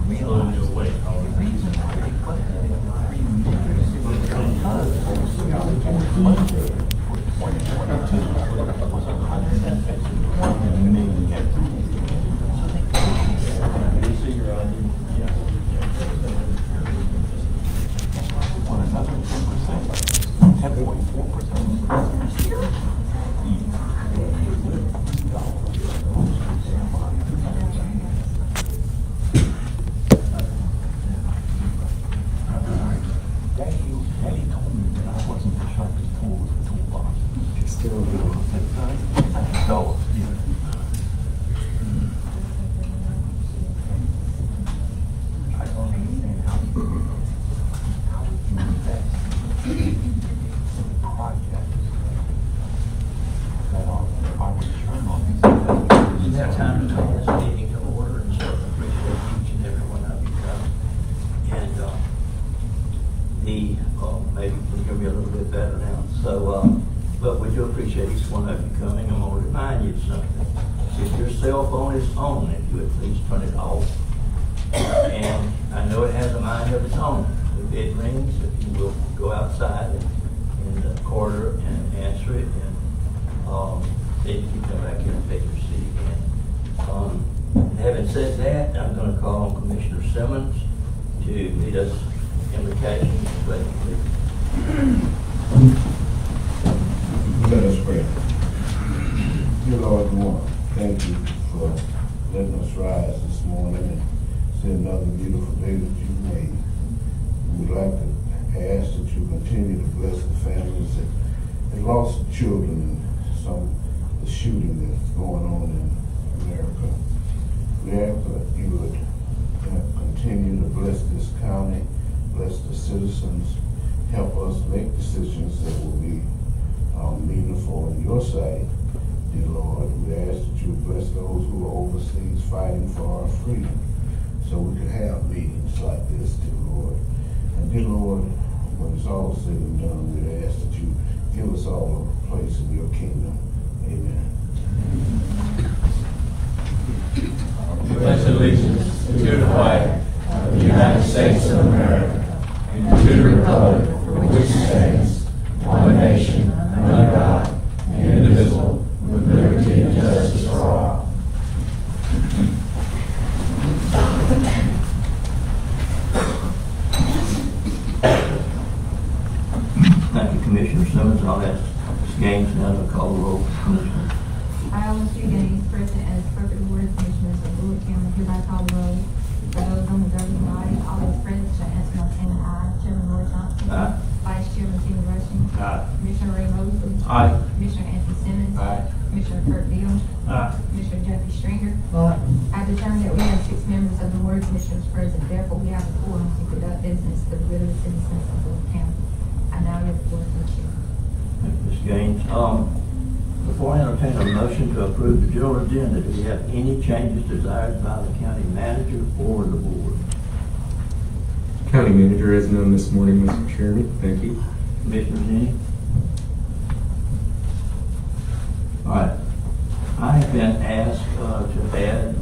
slowly away. Now time to call this meeting to order and so appreciate each and every one of you coming. And maybe you can hear me a little bit better now. So, but we do appreciate each one of you coming. I'm going to remind you of something. If your cell phone is on, if you would please turn it off. And I know it has a mind of its own. If it rings, if you will go outside in the corridor and answer it, and then you can come back here and take your seat again. Having said that, I'm going to call on Commissioner Simmons to lead us in the case. Let us pray. Dear Lord, we want to thank you for letting us rise this morning and see another beautiful day that you've made. We'd like to ask that you continue to bless the families that lost children in some of the shooting that's going on in America. We ask that you would continue to bless this county, bless the citizens, help us make decisions that will be meaningful in your sight, dear Lord. We ask that you bless those who are overseas fighting for our freedom, so we can have meetings like this, dear Lord. And dear Lord, when it's all said and done, we ask that you give us all a place in your kingdom. Amen. Pledge allegiance to the flag of the United States of America and to the republic for which it stands, one nation, under God, indivisible, with liberty and justice for all. Thank you, Commissioner Simmons. I'll ask Ms. Gaines now to call the roll. Commissioner. I, Allen Street Gaines, present as appropriate board of commissioners of Bulloch County, hereby call the roll. For those on the governing body, all those present shall answer by saying aye. Chairman Roy Johnson. Aye. Vice Chairman Tim Rushing. Aye. Commissioner Ray Mosley. Aye. Commissioner Anthony Simmons. Aye. Commissioner Kurt Deal. Aye. Commissioner Jeffrey Stringer. Aye. I determine that we have 6 members of the board of commissioners present. Therefore, we have a quorum to conduct business for the good of the citizens of Bulloch County. I now give the floor to the chair. Thank you, Ms. Gaines. Before I entertain a motion to approve the general agenda, do we have any changes desired by the county manager or the board? County manager has none this morning, Mr. Chairman. Thank you. Commissioners, any? All right. I have been asked to add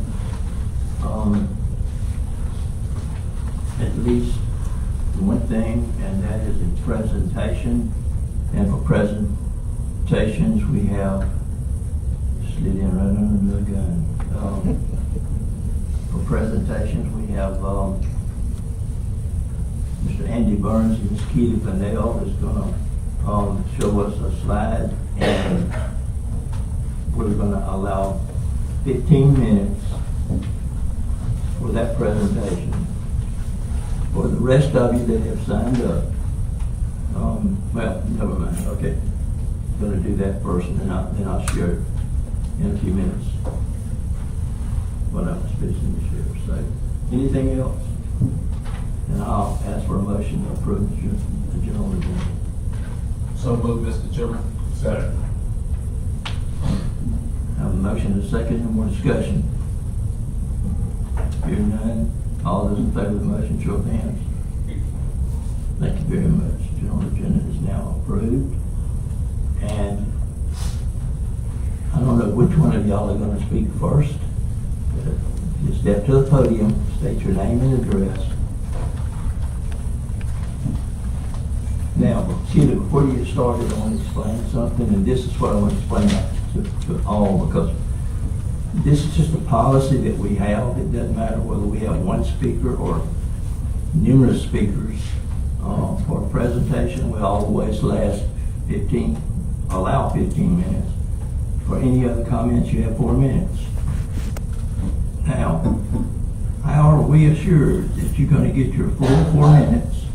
at least one thing, and that is a presentation. And for presentations, we have slid in right under the gun. For presentations, we have Mr. Andy Burns and Ms. Keely Fennell is going to show us a slide, and we're going to allow 15 minutes for that presentation. For the rest of you that have signed up, well, never mind. Okay, going to do that first, and then I'll share it in a few minutes what I was fixing to share. So, anything else? And I'll ask for a motion to approve the general agenda. So moved, Mr. Chairman. Second. Have a motion and a second, and more discussion. Hearing none, all those in favor of the motion, show of hands. Thank you very much. The general agenda is now approved. And I don't know which one of y'all are going to speak first. But if you step to the podium, State your name and address. Now, Sheila, before you get started, I want to explain something, and this is what I want to explain to all, because this is just a policy that we have. It doesn't matter whether we have one speaker or numerous speakers for a presentation. We always allow 15 minutes. For any other comments, you have 4 minutes. Now, how are we assured that you're going to get your full 4 minutes,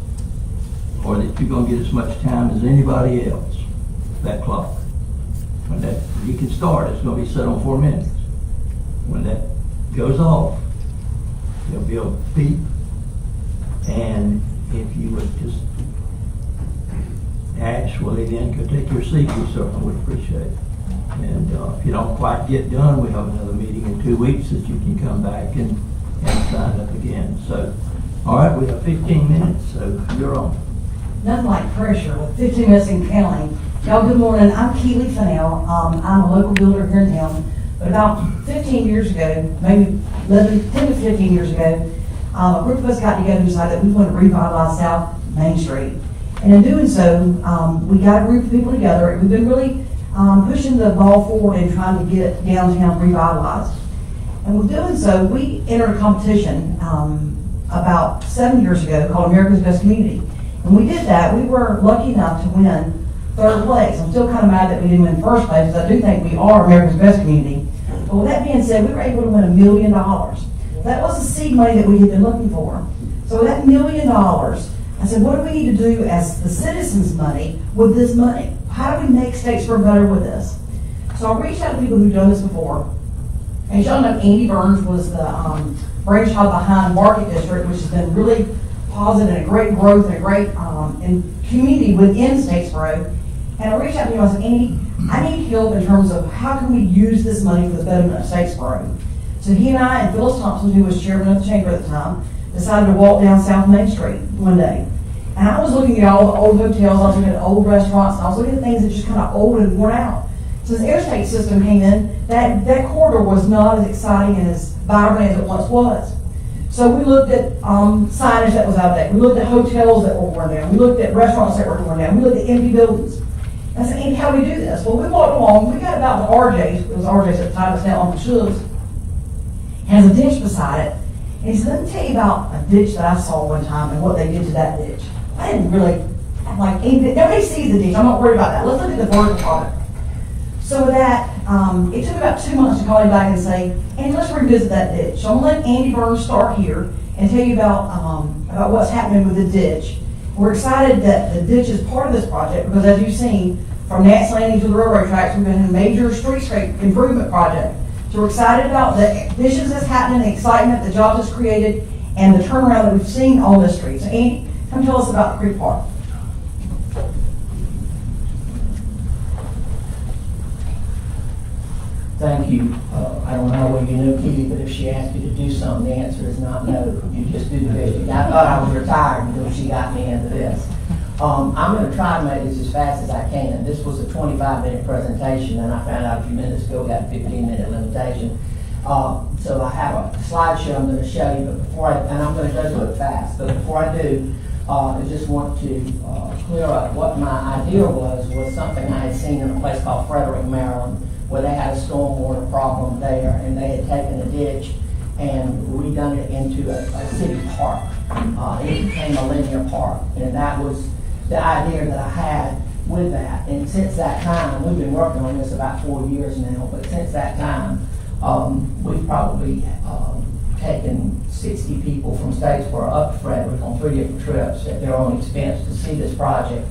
or that you're going to get as much time as anybody else? That clock. When that you can start, it's going to be set on 4 minutes. When that goes off, there'll be a beep, and if you would just actually then could take your seat, we certainly would appreciate it. And if you don't quite get done, we have another meeting in 2 weeks that you can come back and sign up again. So, all right, we have 15 minutes, so you're on. Nothing like pressure with 15 minutes in counting. Y'all, good morning. I'm Keely Fennell. I'm a local builder here in town. But about 15 years ago, maybe 10 to 15 years ago, a group of us got together and decided that we wanted to revitalize South Main Street. And in doing so, we got a group of people together, and we've been really pushing the ball forward and trying to get downtown revitalized. And with doing so, we entered a competition about 7 years ago called America's Best Community. And we did that. We were lucky enough to win 3rd place. I'm still kind of mad that we didn't win 1st place, because I do think we are America's Best Community. But with that being said, we were able to win $1 million. That was the seed money that we had been looking for. So with that $1 million, I said, what do we need to do as the citizens' money with this money? How do we make Statesboro better with this? So I reached out to people who've done this before. And y'all know Andy Burns was the brainchild behind Market District, which has been really positive and a great growth and a great community within Statesboro. And I reached out to him and I said, Andy, I need help in terms of how can we use this money for the betterment of Statesboro. So he and I and Phyllis Thompson, who was chairman of the chamber at the time, decided to walk down South Main Street one day. And I was looking at all the old hotels, I was looking at old restaurants, and I was looking at things that just kind of old and worn out. Since the interstate system came in, that corridor was not as exciting and as vibrant as it once was. So we looked at signage that was out there. We looked at hotels that were worn down. We looked at restaurants that were worn down. We looked at empty buildings. I said, Andy, how do we do this? Well, we walked along. We got about the RJ's. It was RJ's at the time. It's now Uncle Shug's. Has a ditch beside it. And he said, let me tell you about a ditch that I saw one time and what they did to that ditch. I didn't really, I'm like, nobody sees the ditch. I'm not worried about that. Let's look at the vertical product. So with that, it took about 2 months to call him back and say, Andy, let's revisit that ditch. So I'm going to let Andy Burns start here and tell you about what's happening with the ditch. We're excited that the ditch is part of this project because, as you've seen, from Nats Landing to the railroad tracks, we've been in a major streetscape improvement project. So we're excited about the additions that's happening, the excitement, the jobs it's created, and the turnaround that we've seen on the street. So Andy, come tell us about the Creek Park. Thank you. I don't know whether you know Kitty, but if she asked you to do something, the answer is not no. You just do the best. I thought I was retired until she got me into this. I'm going to try to make this as fast as I can. This was a 25-minute presentation, and I found out a few minutes ago we got a 15-minute limitation. So I have a slideshow I'm going to show you, but and I'm going to go through it fast. But before I do, I just want to clear up what my idea was something I had seen in a place called Frederick, Maryland, where they had a stormwater problem there, and they had taken a ditch and redone it into a city park. It became a linear park, and that was the idea that I had with that. And since that time, we've been working on this about 4 years now, but since that time, we've probably taken 60 people from Statesboro up to Frederick on 3 different trips at their own expense to see this project.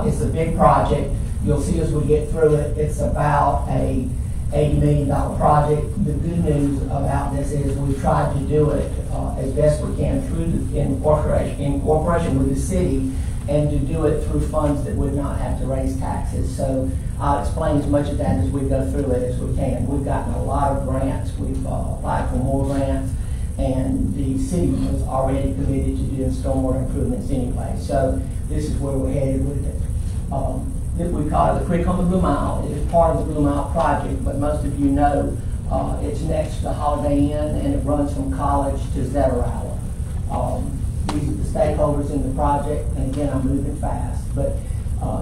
It's a big project. You'll see as we get through it, it's about a $80 million project. The good news about this is we've tried to do it as best we can through in cooperation with the city, and to do it through funds that would not have to raise taxes. So I'll explain as much of that as we go through it as we can. We've gotten a lot of grants. We've applied for more grants, and the city was already committed to doing stormwater improvements anyway. So this is where we're headed with it. We call it the Creek on the Blue Mile. It is part of the Blue Mile project, but most of you know It's next to Holiday Inn, and it runs from College to Zetterauer. These are the stakeholders in the project, and again, I'm moving fast, but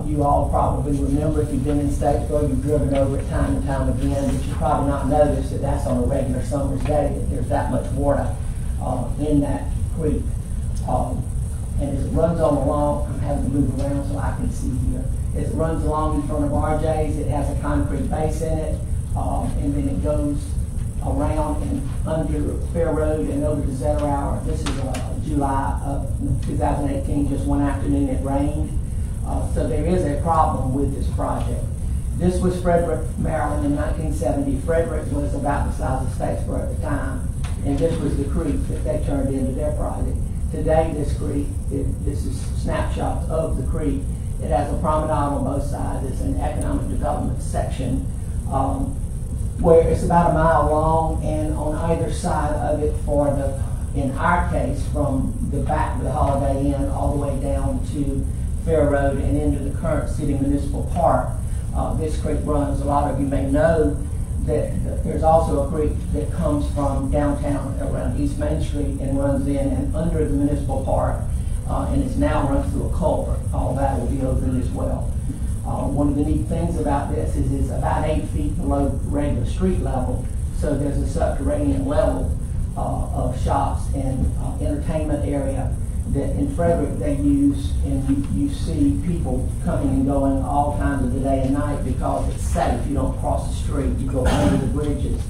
you all probably remember, if you've been in Statesboro, you've driven over it time and time again, but you probably not noticed that that's on a regular summer's day, that there's that much water in that creek. And as it runs on along, I'm having to move around so I can see here. As it runs along in front of RJ's, it has a concrete base in it, and then it goes around and under Fair Road and over to Zetterauer. This is July of 2018, just one afternoon it rained. So there is a problem with this project. This was Frederick, Maryland in 1970. Frederick was about the size of Statesboro at the time, and this was the creek that they turned into their project. Today, this creek, this is snapshots of the creek. It has a promenade on both sides. It's an economic development section where it's about a mile long, and on either side of it for the, in our case, from the back of the Holiday Inn all the way down to Fair Road and into the current city municipal park, this creek runs. A lot of you may know that there's also a creek that comes from downtown around East Main Street and runs in and under the municipal park, and it's now runs through a culvert. All that will be over it as well. One of the neat things about this is it's about 8 feet below regular street level, so there's a subterranean level of shops and entertainment area that in Frederick they use, and you see people coming and going all times of the day and night because it's safe. You don't cross the street, you go under the bridges.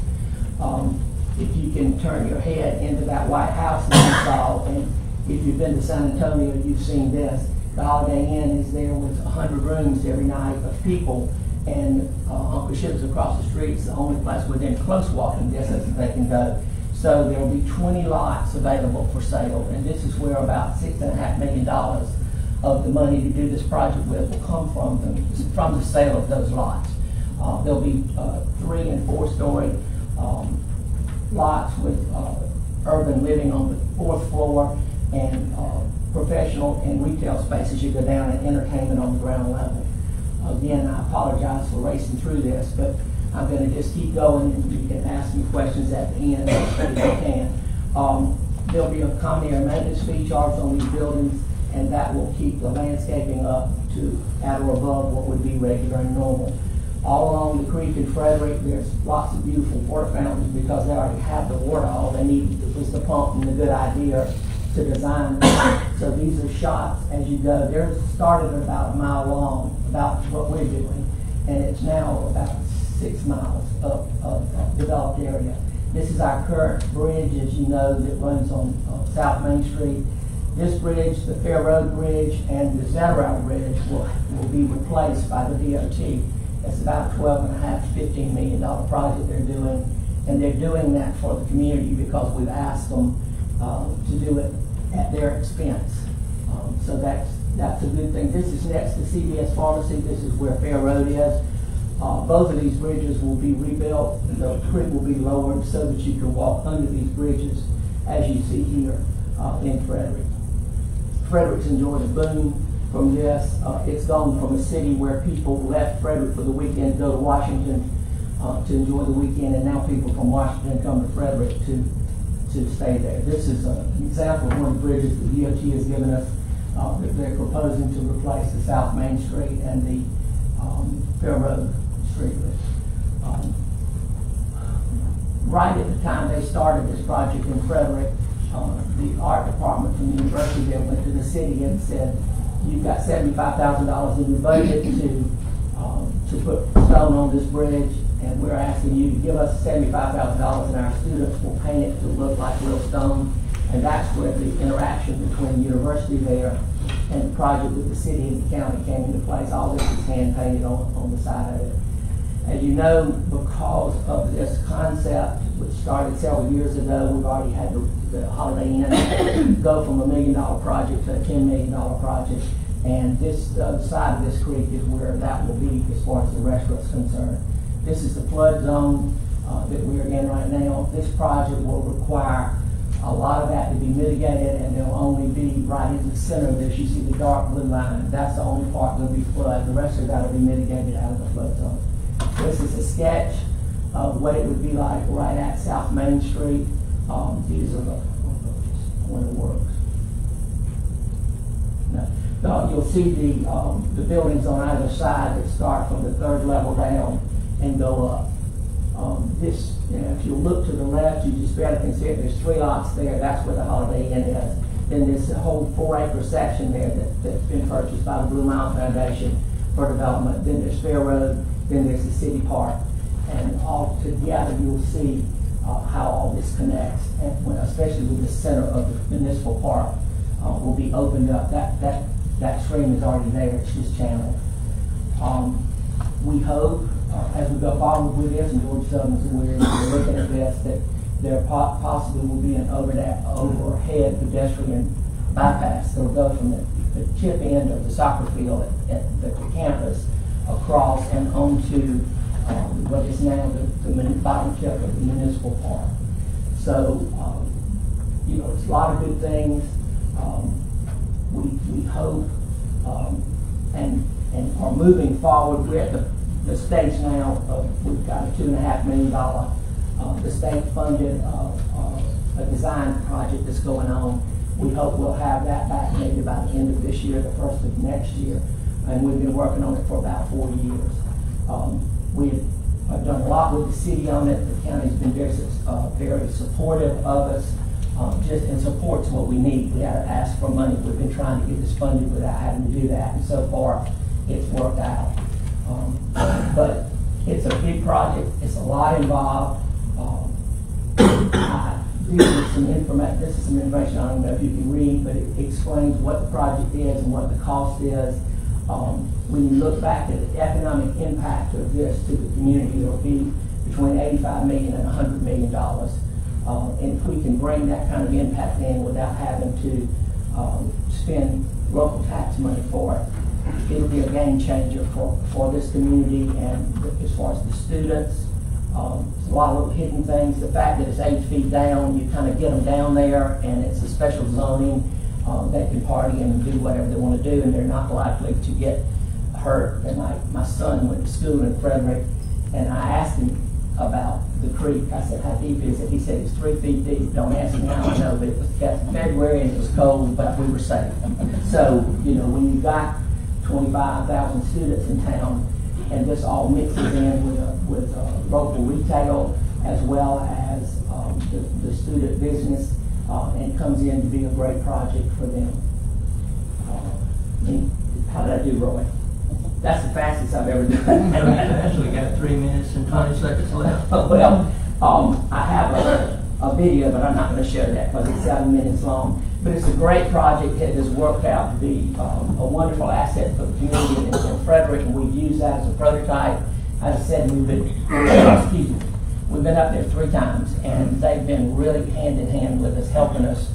If you can turn your head into that White House that you saw, and if you've been to San Antonio, you've seen this. The Holiday Inn is there with 100 rooms every night of people, and Uncle Ship's across the street. It's the only place within close walking distance that they can go. So there will be 20 lots available for sale, and this is where about $6.5 million of the money to do this project with will come from the sale of those lots. There'll be 3- and 4-story lots with urban living on the 4th floor, and professional and retail spaces you go down, and entertainment on the ground level. Again, I apologize for racing through this, but I'm going to just keep going, and you can ask me questions at the end if you can. There'll be a common area maintenance fee charged on these buildings, and that will keep the landscaping up to at or above what would be regular and normal. All along the creek in Frederick, there's lots of beautiful water fountains because they already have the water. All they need was the pump and the good idea to design. So these are shots as you go. They're started at about a mile long, about what we're doing, and it's now about 6 miles of developed area. This is our current bridge, as you know, that runs on South Main Street. This bridge, the Fair Road Bridge, and the Zetterauer Bridge will be replaced by the DOT. It's about a $12.5 to $15 million project they're doing, and they're doing that for the community because we've asked them to do it at their expense. So that's a good thing. This is next to CVS Pharmacy. This is where Fair Road is. Both of these bridges will be rebuilt. The creek will be lowered so that you can walk under these bridges, as you see here in Frederick. Frederick's enjoyed a boom from this. It's gone from a city where people left Frederick for the weekend to go to Washington to enjoy the weekend, and now people from Washington come to Frederick to stay there. This is an example of one of the bridges the DOT has given us that they're proposing to replace the South Main Street and the Fair Road Street with. Right at the time they started this project in Frederick, the art department from the university there went to the city and said, you've got $75,000 in your budget to put stone on this bridge, and we're asking you to give us $75,000 and our students will paint it to look like real stone. And that's where the interaction between the university there and the project with the city and the county came into place. All this is hand painted on the side of it. As you know, because of this concept, which started several years ago, we've already had the Holiday Inn go from $1 million project to a $10 million project. And this side of this creek is where that will be as far as the restaurant's concerned. This is the flood zone that we're in right now. This project will require a lot of that to be mitigated, and there'll only be right in the center of this. You see the dark blue line. That's the only part that'll be flood. The rest of that will be mitigated out of the flood zone. This is a sketch what it would be like right at South Main Street. These are when it works. No, you'll see the buildings on either side that start from the third level down and go up. This, if you look to the left, you just barely can see it. There's 3 lots there. That's where the Holiday Inn is. Then there's a whole 4-acre section there that's been purchased by the Blue Mountain Foundation for development. Then there's Fair Road. Then there's the city park. And all together, you'll see how all this connects, and especially with the center of the municipal park will be opened up. That stream is already there. It's just channeled. We hope, as we go forward with this, and George Sutton's we're looking at this, that there possibly will be an overhead pedestrian bypass that will go from the tip end of the soccer field at the campus across and onto what is now the bottom tip of the municipal park. So, it's a lot of good things. We hope and are moving forward. We're at the stage now of, we've got a $2.5 million, the state funded a design project that's going on. We hope we'll have that back maybe by the end of this year, the first of next year. And we've been working on it for about 4 years. We've done a lot with the city on it. The county's been very supportive of us, and supports what we need. We had to ask for money. We've been trying to get this funded without having to do that, and so far it's worked out. But it's a big project. It's a lot involved. This is some information I don't know if you can read, but it explains what the project is and what the cost is. When you look back at the economic impact of this to the community, it'll be between $85 million and $100 million. And if we can bring that kind of impact in without having to spend local tax money for it, it'll be a game changer for this community. And as far as the students, there's a lot of little hidden things. The fact that it's 8 feet down, you kind of get them down there, and it's a special zoning. They can party and do whatever they want to do, and they're not likely to get hurt. And my son went to school in Frederick, and I asked him about the creek. I said, how deep is it? He said, it's 3 feet deep. Don't ask me how I know, but it was February and it was cold, but we were safe. So, when you've got 25,000 students in town, and this all mixes in with local retail as well as the student business, and comes in to be a great project for them. How did I do, Roy? That's the fastest I've ever done. We got 3 minutes and 20 seconds left. Well, I have a video, but I'm not going to share that because it's 7 minutes long. But it's a great project. It has worked out to be a wonderful asset for the community in Frederick, and we've used that as a prototype. As I said, we've been up there 3 times, and they've been really hand in hand with us, helping us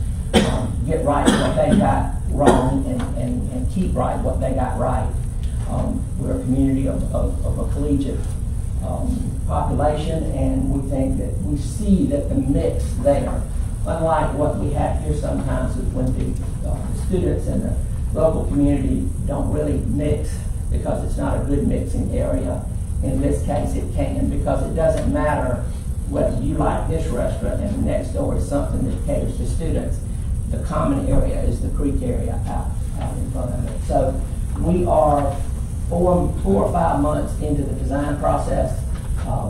get right what they got wrong and keep right what they got right. We're a community of a collegiate population, and we think that we see that the mix there, unlike what we have here sometimes when the students and the local community don't really mix because it's not a good mixing area. In this case, it can, because it doesn't matter whether you like this restaurant and the next door is something that caters to students. The common area is the creek area out in front of it. So we are 4 or 5 months into the design process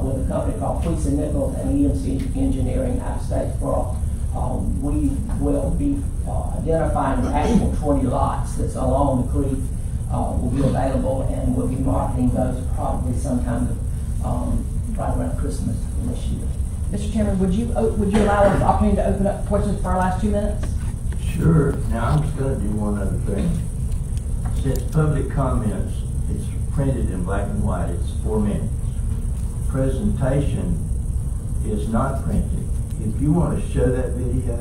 with a company called Fleece and Nichols and EMC Engineering out of Statesboro. We will be identifying the actual 20 lots that's along the creek will be available, and we'll be marketing those probably sometime right around Christmas this year. Mr. Chairman, would you allow us the opportunity to open up questions for our last 2 minutes? Sure. Now, I'm just going to do one other thing. Since public comments, it's printed in black and white, it's 4 minutes. Presentation is not printed. If you want to show that video,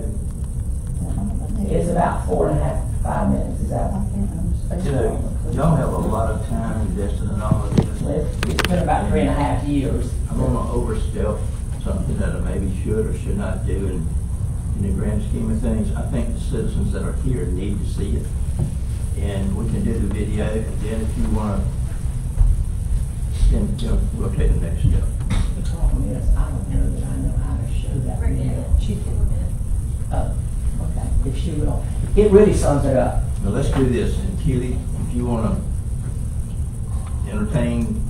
It's about 4.5 to 5 minutes. Is that? y'all have a lot of time invested in all of this. It's been about 3.5 years. I'm going to overstep something that I maybe should or should not do. And in the grand scheme of things, I think the citizens that are here need to see it. And we can do the video, and then if you want to, then we'll take the next step. The problem is, I don't know that I know how to show that video. She's a little bit. Oh, okay, if she will. It really sums it up. Now, let's do this. And Keely, if you wanna entertain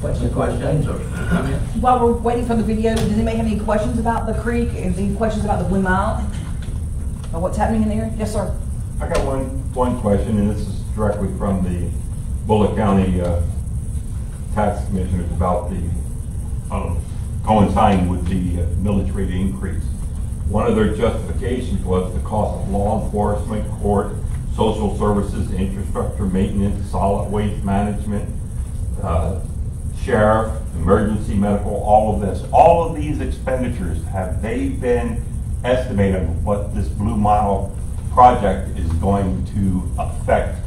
the questions or comments? While we're waiting for the video, does anybody have any questions about the creek? Any questions about the Blue Mile? Or what's happening in there? Yes, sir. I got one question, and this is directly from the Bulloch County Tax Commissioners about the coinciding with the millage rate increase. One of their justifications was the cost of law enforcement, court, social services, infrastructure maintenance, solid waste management, sheriff, emergency medical, all of this. All of these expenditures, have they been estimated of what this Blue Mile project is going to affect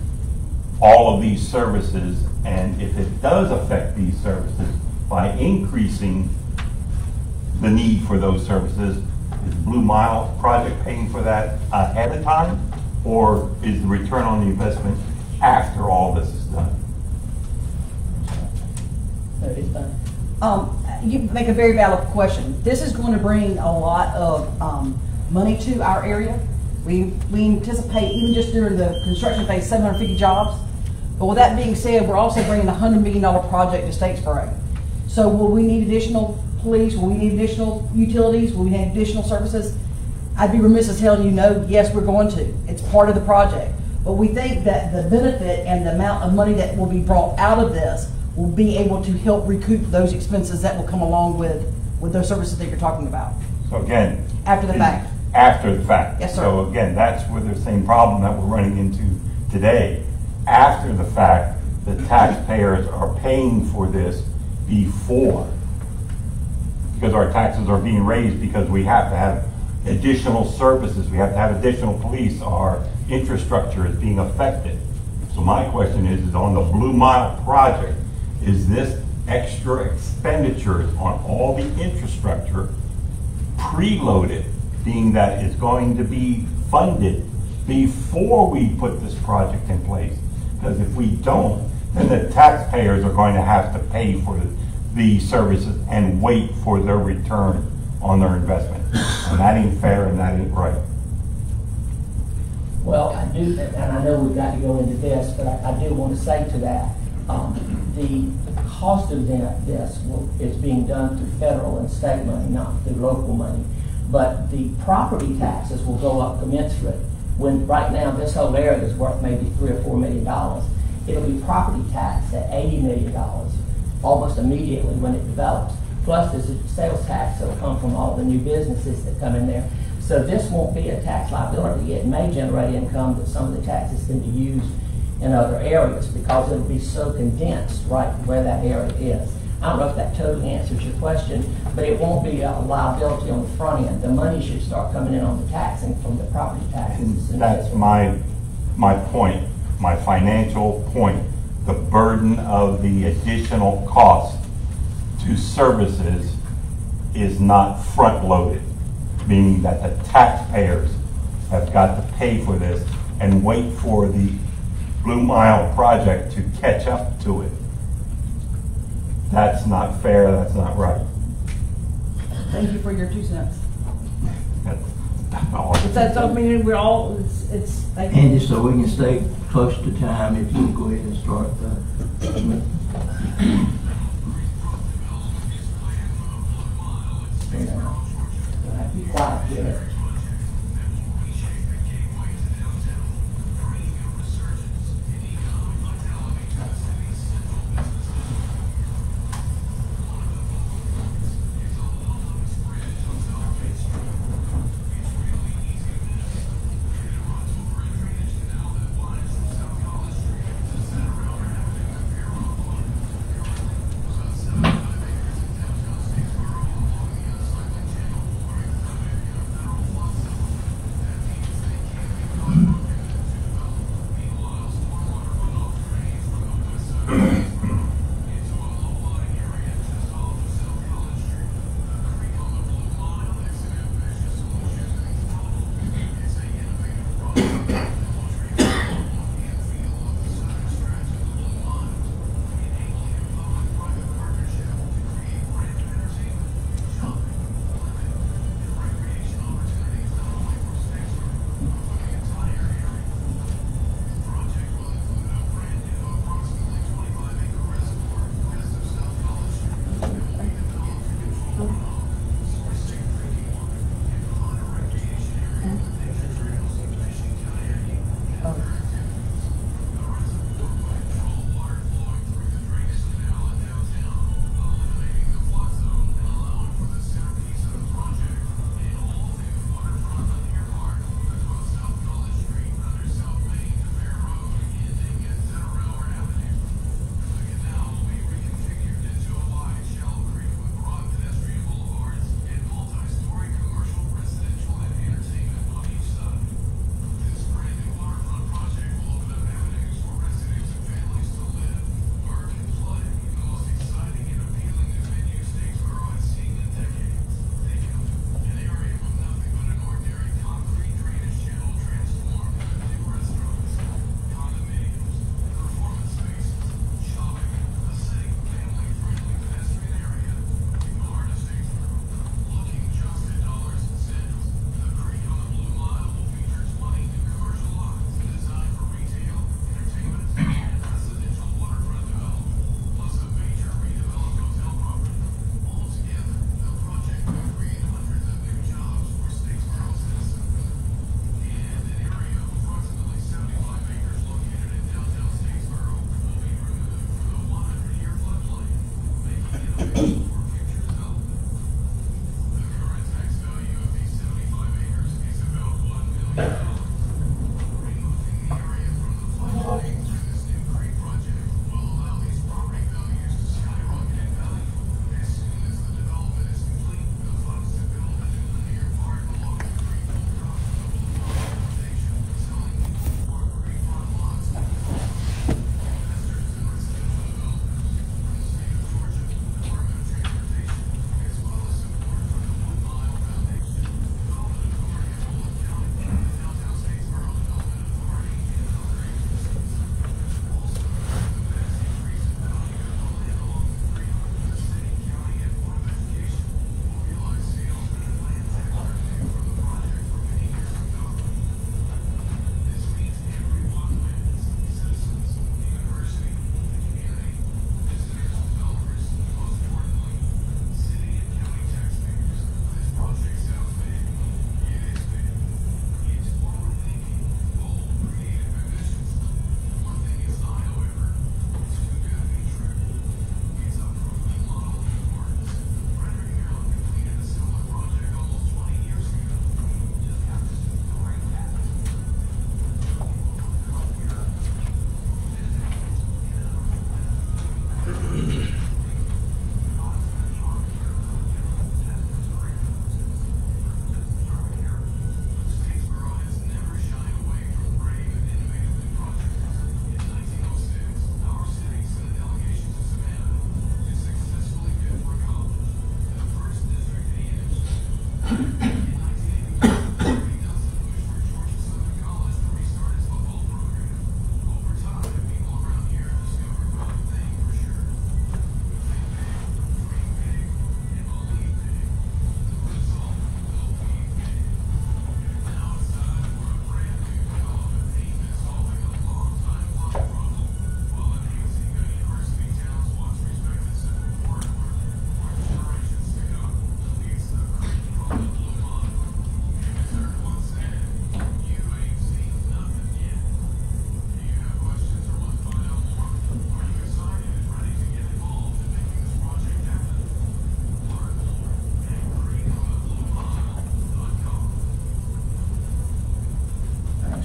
all of these services? And if it does affect these services by increasing the need for those services, is Blue Mile project paying for that ahead of time? Or is the return on the investment after all this is done? It's done. You make a very valid question. This is going to bring a lot of money to our area. We anticipate, even just during the construction phase, 750 jobs. But with that being said, we're also bringing a $100 million project to Statesboro. So will we need additional police? Will we need additional utilities? Will we need additional services? I'd be remiss as telling you no. Yes, we're going to. It's part of the project. But we think that the benefit and the amount of money that will be brought out of this will be able to help recoup those expenses that will come along with those services that you're talking about. So again. After the fact. After the fact. Yes, sir. So again, that's where the same problem that we're running into today. After the fact, the taxpayers are paying for this before. Because our taxes are being raised because we have to have additional services, we have to have additional police, our infrastructure is being affected. So my question is on the Blue Mile project, is this extra expenditures on all the infrastructure preloaded, being that it's going to be funded before we put this project in place? Because if we don't, then the taxpayers are going to have to pay for the services and wait for their return on their investment. And that ain't fair and that ain't right. Well, I do, and I know we've got to go into this, but I do want to say to that, the cost of this is being done through federal and state money, not through local money. But the property taxes will go up commensurate. When right now this whole area is worth maybe $3 or $4 million, it'll be property taxed at $80 million almost immediately when it develops. Plus there's a sales tax that'll come from all the new businesses that come in there. So this won't be a tax liability. It may generate income that some of the taxes can be used in other areas because it'll be so condensed right where that area is. I don't know if that totally answers your question, but it won't be a liability on the front end. The money should start coming in on the taxing from the property taxes. That's my point, my financial point. The burden of the additional cost to services is not front-loaded, meaning that the taxpayers have got to pay for this and wait for the Blue Mile project to catch up to it. That's not fair, that's not right. Thank you for your 2 cents. That's all. So, I mean, we're all, it's, thank you. Andy, so we can stay close to time, if you can go ahead and start You'll have to be quiet here.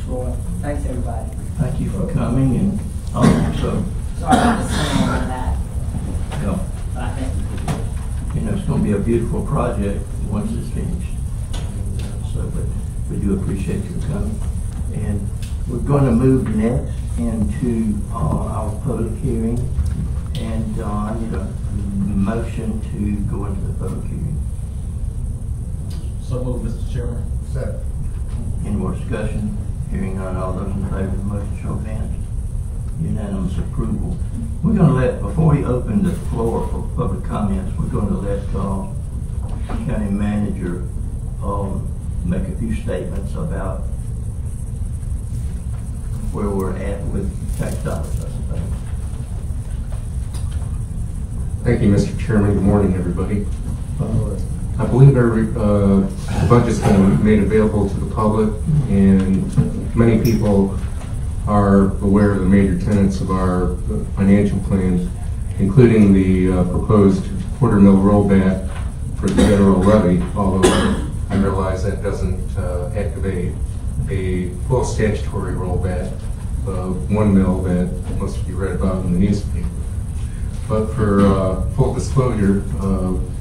Roy. Thanks, everybody. Thank you for coming and, so, Sorry about the sound on that, you know, but I think it's gonna be a beautiful project once it's finished. So, but we do appreciate your coming. And we're gonna move next into, our public hearing. And, I need a motion to go into the public hearing. So moved, Mr. Chairman. Second. Any more discussion? Hearing none, all those in favor of the motion, show of hands. Unanimous approval. We're gonna let, before we open the floor for public comments, we're gonna let, county manager, make a few statements about where we're at with tax dollars, I suppose. Thank you, Mr. Chairman. Good morning, everybody. I believe the budget's been made available to the public, and many people are aware of the major tenets of our financial plan, including the proposed quarter mil rollback for the general levy, although I realize that doesn't activate a full statutory rollback of 1 mil that most of you read about in the newspaper. But for full disclosure,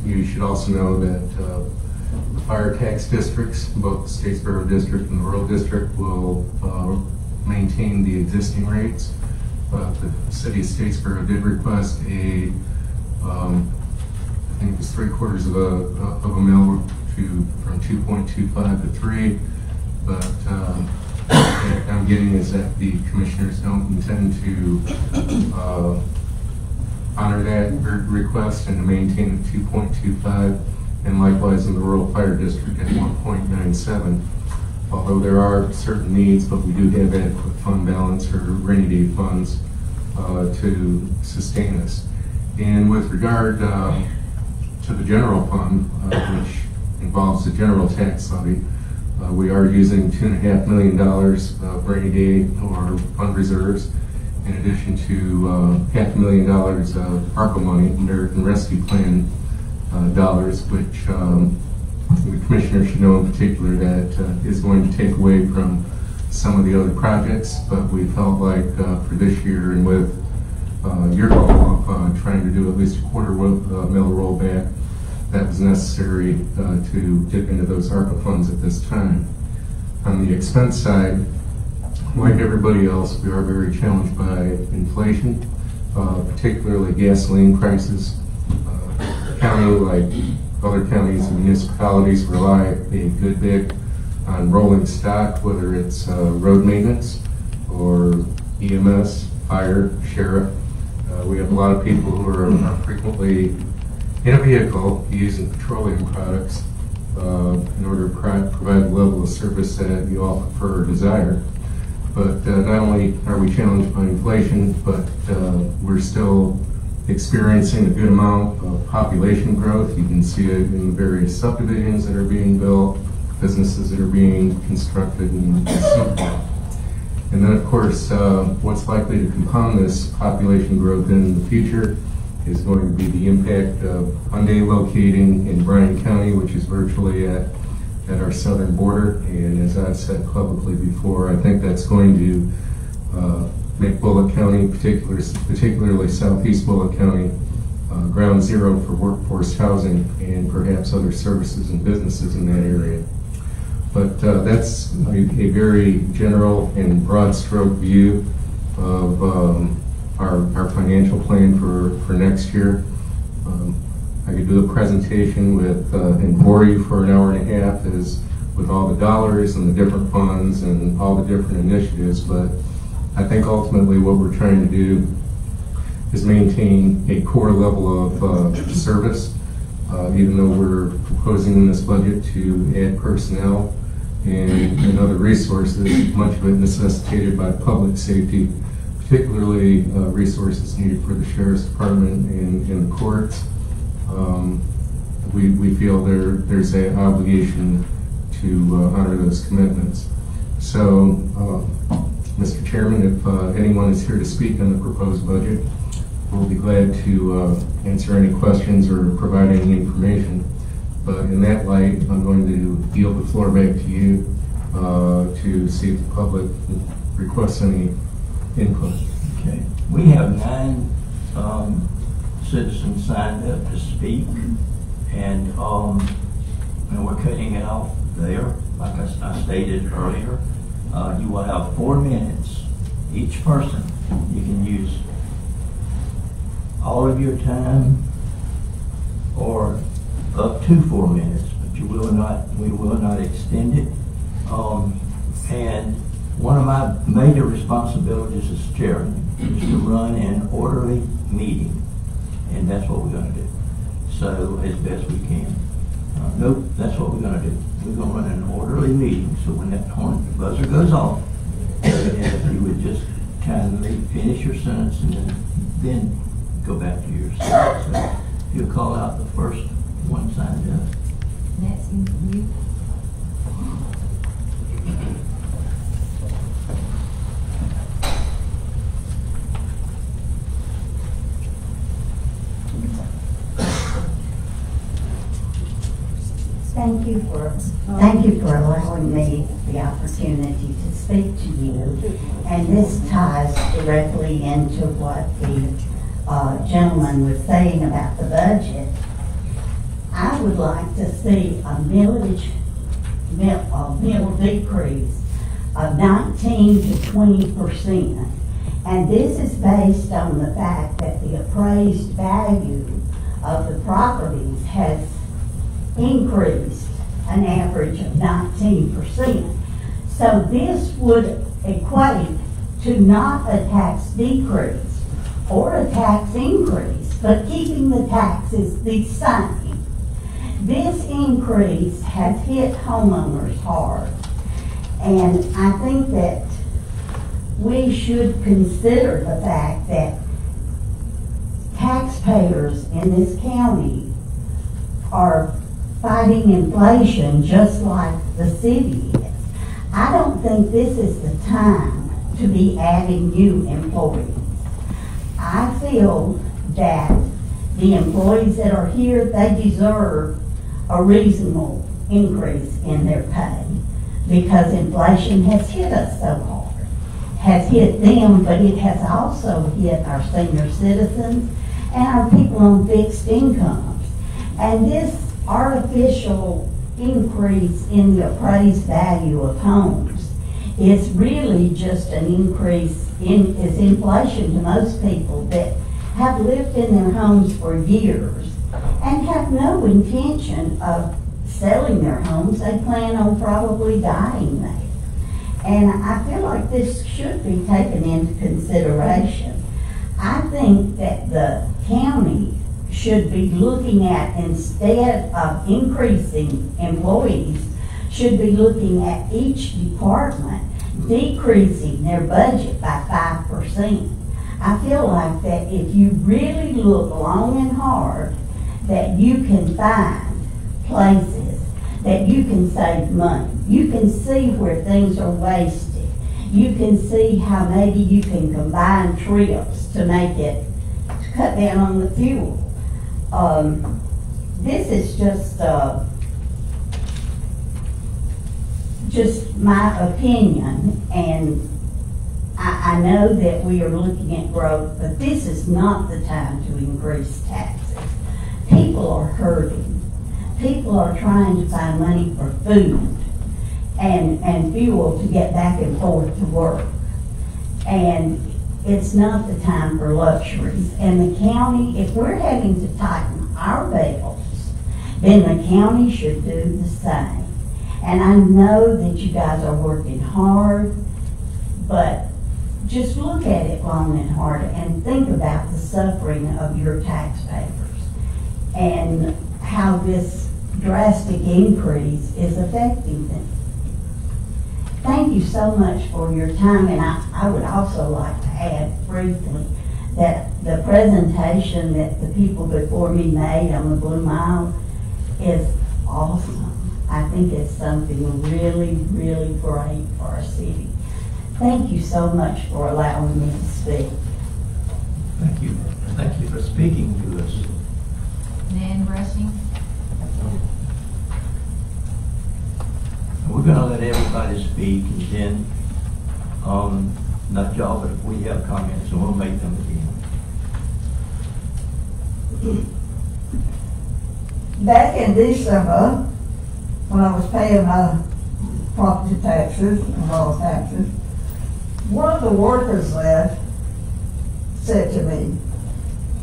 you should also know that the fire tax districts, both the Statesboro District and the Rural District, will maintain the existing rates. The city of Statesboro did request a, I think it was 3/4 of a mil from 2.25 to 3, but what I'm getting is that the commissioners don't intend to honor that request and to maintain at 2.25, and likewise in the rural fire district at 1.97. Although there are certain needs, but we do have adequate fund balance or rainy day funds to sustain us. And with regard to the general fund, which involves the general tax levy, we are using $2.5 million of rainy day or fund reserves, in addition to $500,000 of ARPA money, American Rescue Plan dollars, which the commissioner should know in particular that is going to take away from some of the other projects. But we felt like for this year, and with your goal of trying to do at least a quarter mil rollback, that was necessary to dip into those ARPA funds at this time. On the expense side, like everybody else, we are very challenged by inflation, particularly gasoline prices. County, like other counties and municipalities, rely a good bit on rolling stock, whether it's road maintenance or EMS, fire, sheriff. We have a lot of people who are frequently in a vehicle using petroleum products in order to provide the level of service that you all prefer or desire. But not only are we challenged by inflation, but we're still experiencing a good amount of population growth. You can see it in the various subdivisions that are being built, businesses that are being constructed, and so forth. And then, of course, what's likely to compound this population growth in the future is going to be the impact of Hyundai locating in Bryan County, which is virtually at our southern border. And as I've said publicly before, I think that's going to make Bulloch County, particularly southeast Bulloch County, ground zero for workforce housing and perhaps other services and businesses in that area. But that's a very general and broad stroke view of our financial plan for next year. I could do a presentation and bore you for an hour and a half with all the dollars and the different funds and all the different initiatives, but I think ultimately what we're trying to do is maintain a core level of service, even though we're proposing in this budget to add personnel and other resources, much of it necessitated by public safety, particularly resources needed for the Sheriff's Department and the courts. We feel there's an obligation to honor those commitments. So, Mr. Chairman, if anyone is here to speak on the proposed budget, we'll be glad to answer any questions or provide any information. But in that light, I'm going to yield the floor back to you to see if the public requests any input. Okay. We have 9 citizens signed up to speak, and we're cutting it off there. Like I stated earlier, you will have 4 minutes. Each person, you can use all of your time or up to 4 minutes, but we will not extend it. And one of my major responsibilities as chairman is to run an orderly meeting, and that's what we're going to do. So as best we can. Nope, that's what we're going to do. We're going to run an orderly meeting, so when that buzzer goes off, if you would just kindly finish your sentence and then go back to your sentence. So if you'll call out the first one signed up. Nancy, you. Thank you for allowing me the opportunity to speak to you. And this ties directly into what the gentleman was saying about the budget. I would like to see a mill decrease of 19 to 20%. And this is based on the fact that the appraised value of the properties has increased an average of 19%. So this would equate to not a tax decrease or a tax increase, but keeping the taxes the same. This increase has hit homeowners hard, and I think that we should consider the fact that taxpayers in this county are fighting inflation just like the city is. I don't think this is the time to be adding new employees. I feel that the employees that are here, they deserve a reasonable increase in their pay because inflation has hit us so hard. Has hit them, but it has also hit our senior citizens and our people on fixed incomes. And this artificial increase in the appraised value of homes is really just an increase in inflation to most people that have lived in their homes for years and have no intention of selling their homes. They plan on probably dying there. And I feel like this should be taken into consideration. I think that the county should be looking at, instead of increasing employees, should be looking at each department decreasing their budget by 5%. I feel like that if you really look long and hard, that you can find places that you can save money. You can see where things are wasted. You can see how maybe you can combine trips to make it, to cut down on the fuel. This is just my opinion, and I know that we are looking at growth, but this is not the time to increase taxes. People are hurting. People are trying to find money for food and fuel to get back and forth to work. And it's not the time for luxuries. And the county, if we're having to tighten our belts, then the county should do the same. And I know that you guys are working hard, but just look at it long and hard and think about the suffering of your taxpayers and how this drastic increase is affecting them. Thank you so much for your time, and I would also like to add briefly that the presentation that the people before me made on the Blue Mile is awesome. I think it's something really, really great for our city. Thank you so much for allowing me to speak. Thank you. Thank you for speaking to us. Nan Rushing. We're gonna let everybody speak, and then, not y'all, but if we have comments, and we'll make them again. Back in December, when I was paying my property taxes and all taxes, one of the workers there said to me,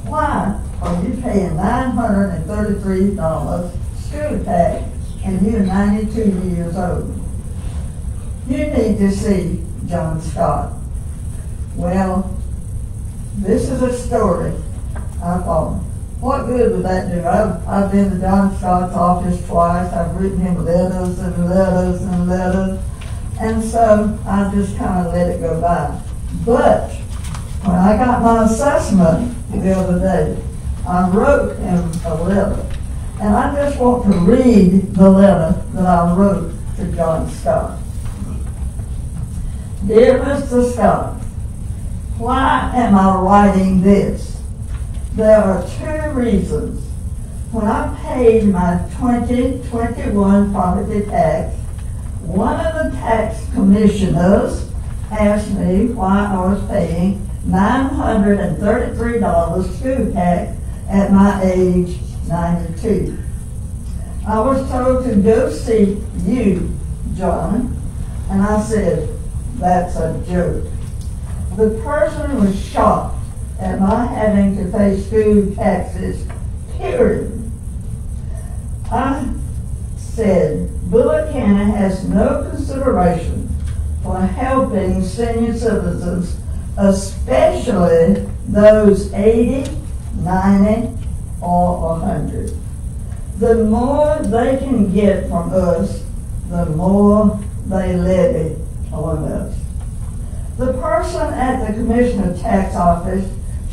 "Why are you paying $933 school tax and you're 92 years old? You need to see John Scott." Well, this is a story. I thought, what good would that do? I've been to John Scott's office twice. I've written him letters and letters and letters. And so I just kind of let it go by. But when I got my assessment the other day, I wrote him a letter. And I just want to read the letter that I wrote to John Scott. "Dear Mr. Scott, why am I writing this? There are 2 reasons. When I paid my 2021 property tax, one of the tax commissioners asked me why I was paying $933 school tax at my age 92. I was told to go see you, John, and I said, that's a joke. The person was shocked at my having to pay school taxes, period. I said, Bulloch County has no consideration for helping senior citizens, especially those 80, 90, or 100. The more they can get from us, the more they levy on us. The person at the Commissioner Tax Office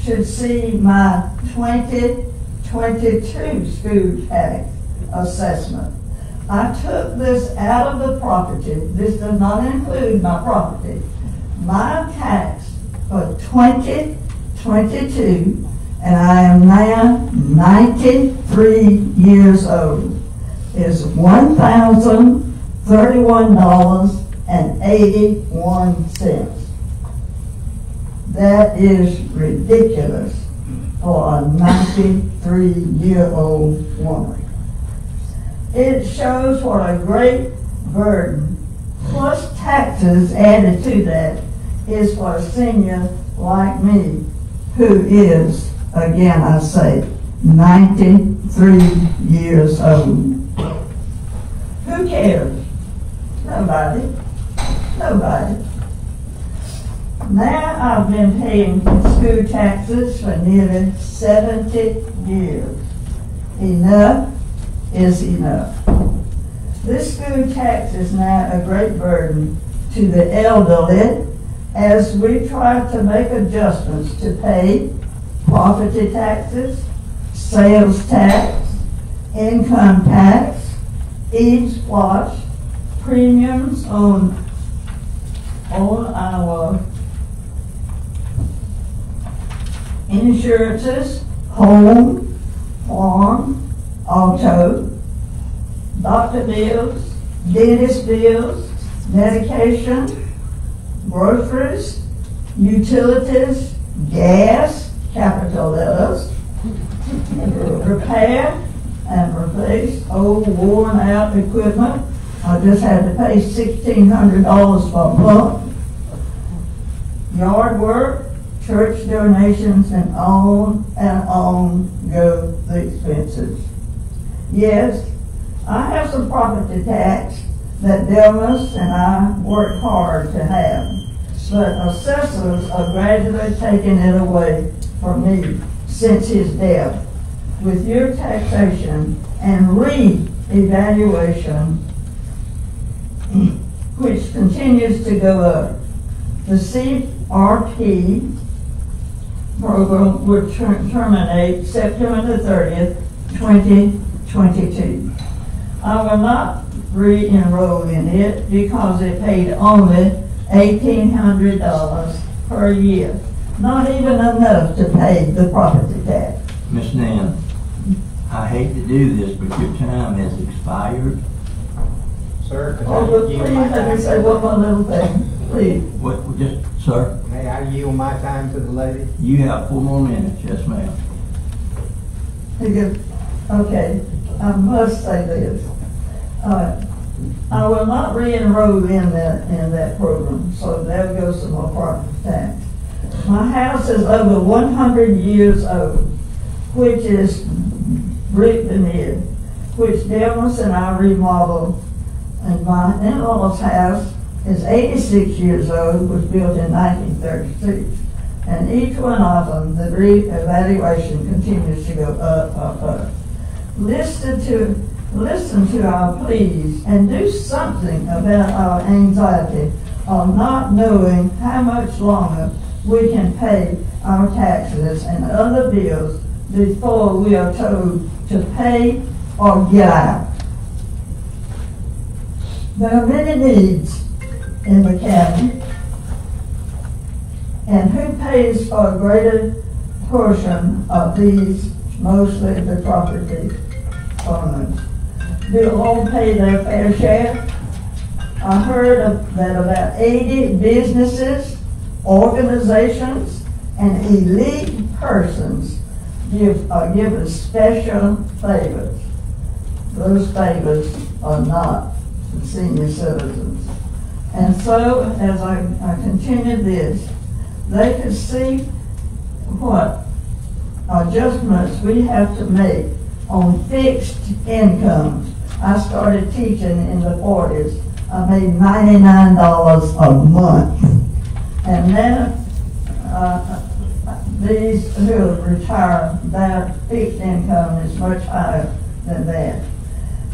should see my 2022 school tax assessment. I took this out of the property. This does not include my property. My tax for 2022, and I am now 93 years old, is $1,031.81. That is ridiculous for a 93-year-old woman. It shows what a great burden, plus taxes added to that, is for a senior like me, who is, again I say, 93 years old. Who cares? Nobody. Nobody. Now I've been paying school taxes for nearly 70 years. Enough is enough. This school tax is now a great burden to the elderly as we try to make adjustments to pay property taxes, sales tax, income tax, eave-splash, premiums on our insurances, home, farm, auto, doctor bills, dentist bills, medication, groceries, utilities, gas, capital letters, repair and replace old worn out equipment. I just had to pay $1,600 for a pump. Yard work, church donations, and on go the expenses. Yes, I have some property tax that Delmas and I worked hard to have, but assessors are gradually taking it away from me since his death. With your taxation and re-evaluation, which continues to go up, the CRP program will terminate September the 30th, 2022. I will not re-enroll in it because it paid only $1,800 per year. Not even enough to pay the property tax. Ms. Nan, I hate to do this, but your time has expired. Sir, could Oh, I but yield please, my let me time? say one more little thing, please. What, just, sir, May I yield my time to the lady? you have 4 more minutes, yes, ma'am. Okay, I must say this. I will not re-enroll in that program, so there goes some more property tax. My house is over 100 years old, which is brick veneered, which Delmas and I remodeled. And my in-law's house is 86 years old, was built in 1936. And each one of them, the re-evaluation continues to go up. Listen to our pleas and do something about our anxiety of not knowing how much longer we can pay our taxes and other bills before we are told to pay or get out. There are many needs in the county, and who pays for a greater portion of these, mostly the property owners? Do all pay their fair share? I heard that about 80 businesses, organizations, and elite persons are given special favors. Those favors are not the senior citizens. And so, as I continue this, they can see what adjustments we have to make on fixed incomes. I started teaching in the 40s. I made $99 a month. And then these who retire, their fixed income is much higher than that.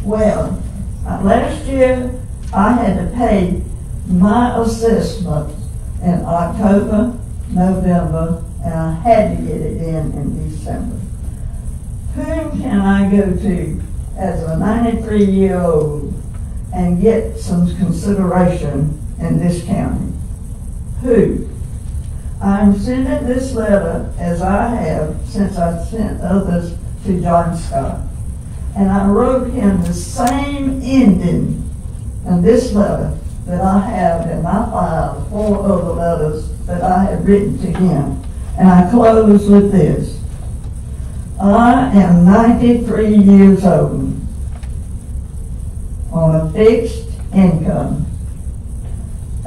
Well, last year I had to pay my assessment in October, November, and I had to get it in December. Whom can I go to as a 93-year-old and get some consideration in this county? Who? I'm sending this letter, as I have since I sent others to John Scott. And I wrote him the same ending in this letter that I have in my file, 4 other letters that I have written to him. And I close with this. I am 93 years old on a fixed income,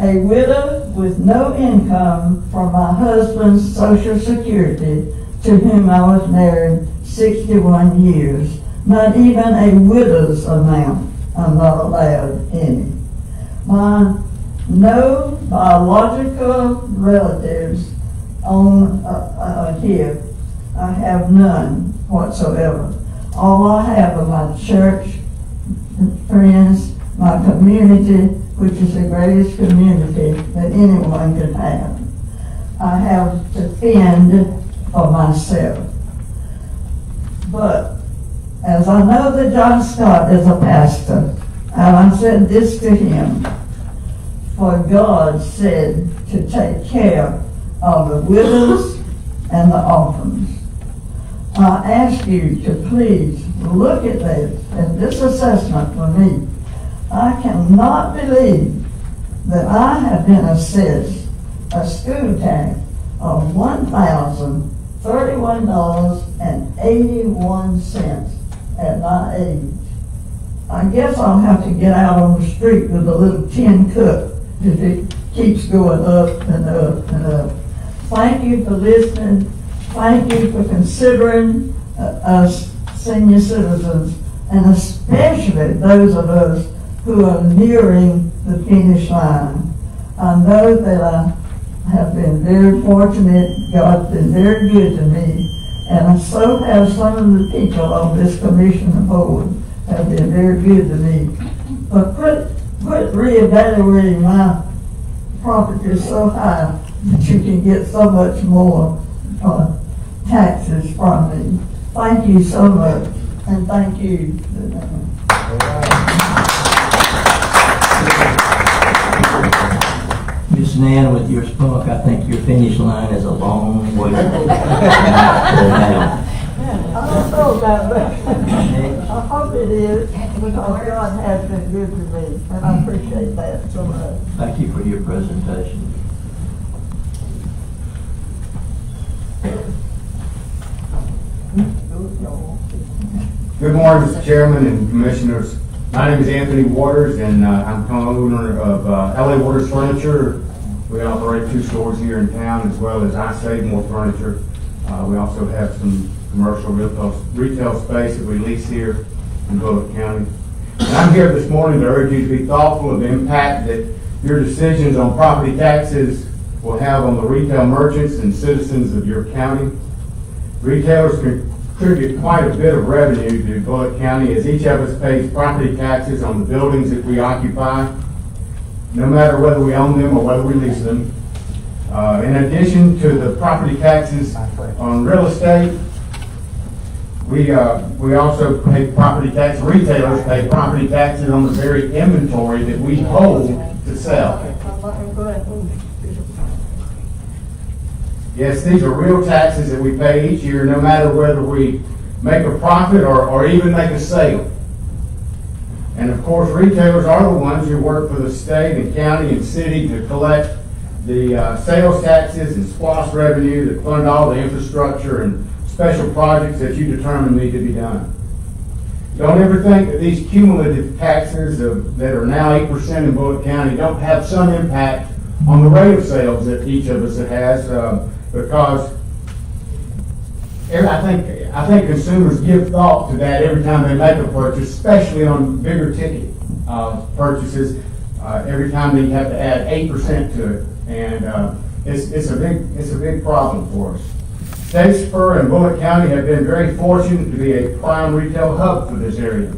a widow with no income from my husband's Social Security, to whom I was married 61 years. Not even a widow's amount I'm not allowed any. My no biological relatives on here. I have none whatsoever. All I have are my church friends, my community, which is the greatest community that anyone could have. I have to fend for myself. But as I know that John Scott is a pastor, and I said this to him, for God said to take care of the widows and the orphans. I ask you to please look at this and this assessment for me. I cannot believe that I have been assessed a school tax of $1,031.81 at my age. I guess I'll have to get out on the street with a little tin cup if it keeps going up and up and up. Thank you for listening. Thank you for considering us senior citizens, and especially those of us who are nearing the finish line. I know that I have been very fortunate. God's been very good to me, and so have some of the people on this commission board have been very good to me. But quit reevaluating my property so high that you can get so much more taxes from me. Thank you so much, and thank you. Miss Nan, with your spoke, I think your finish line is a long way. I don't know about that. I hope it is. with Oh, orders. God has been good to me, and I appreciate that so much. Thank you for your presentation. Good morning, Mr. Chairman and Commissioners. My name is Anthony Waters, and I'm co-owner of LA Waters Furniture. We operate 2 stores here in town, as well as I Save More Furniture. We also have some commercial retail space that we lease here in Bulloch County. And I'm here this morning to urge you to be thoughtful of the impact that your decisions on property taxes will have on the retail merchants and citizens of your county. Retailers contribute quite a bit of revenue to Bulloch County, as each of us pays property taxes on the buildings that we occupy, no matter whether we own them or whether we lease them. In addition to the property taxes on real estate, we also pay property tax. Retailers pay property taxes on the very inventory that we hold to sell. Yes, these are real taxes that we pay each year, no matter whether we make a profit or even make a sale. And of course, retailers are the ones who work for the state and county and city to collect the sales taxes and SPOS revenue that fund all the infrastructure and special projects that you determine need to be done. Don't ever think that these cumulative taxes that are now 8% in Bulloch County don't have some impact on the rate of sales that each of us has, because I think consumers give thought to that every time they make a purchase, especially on bigger ticket purchases. Every time they have to add 8% to it, and it's a big problem for us. Statesboro and Bulloch County have been very fortunate to be a prime retail hub for this area,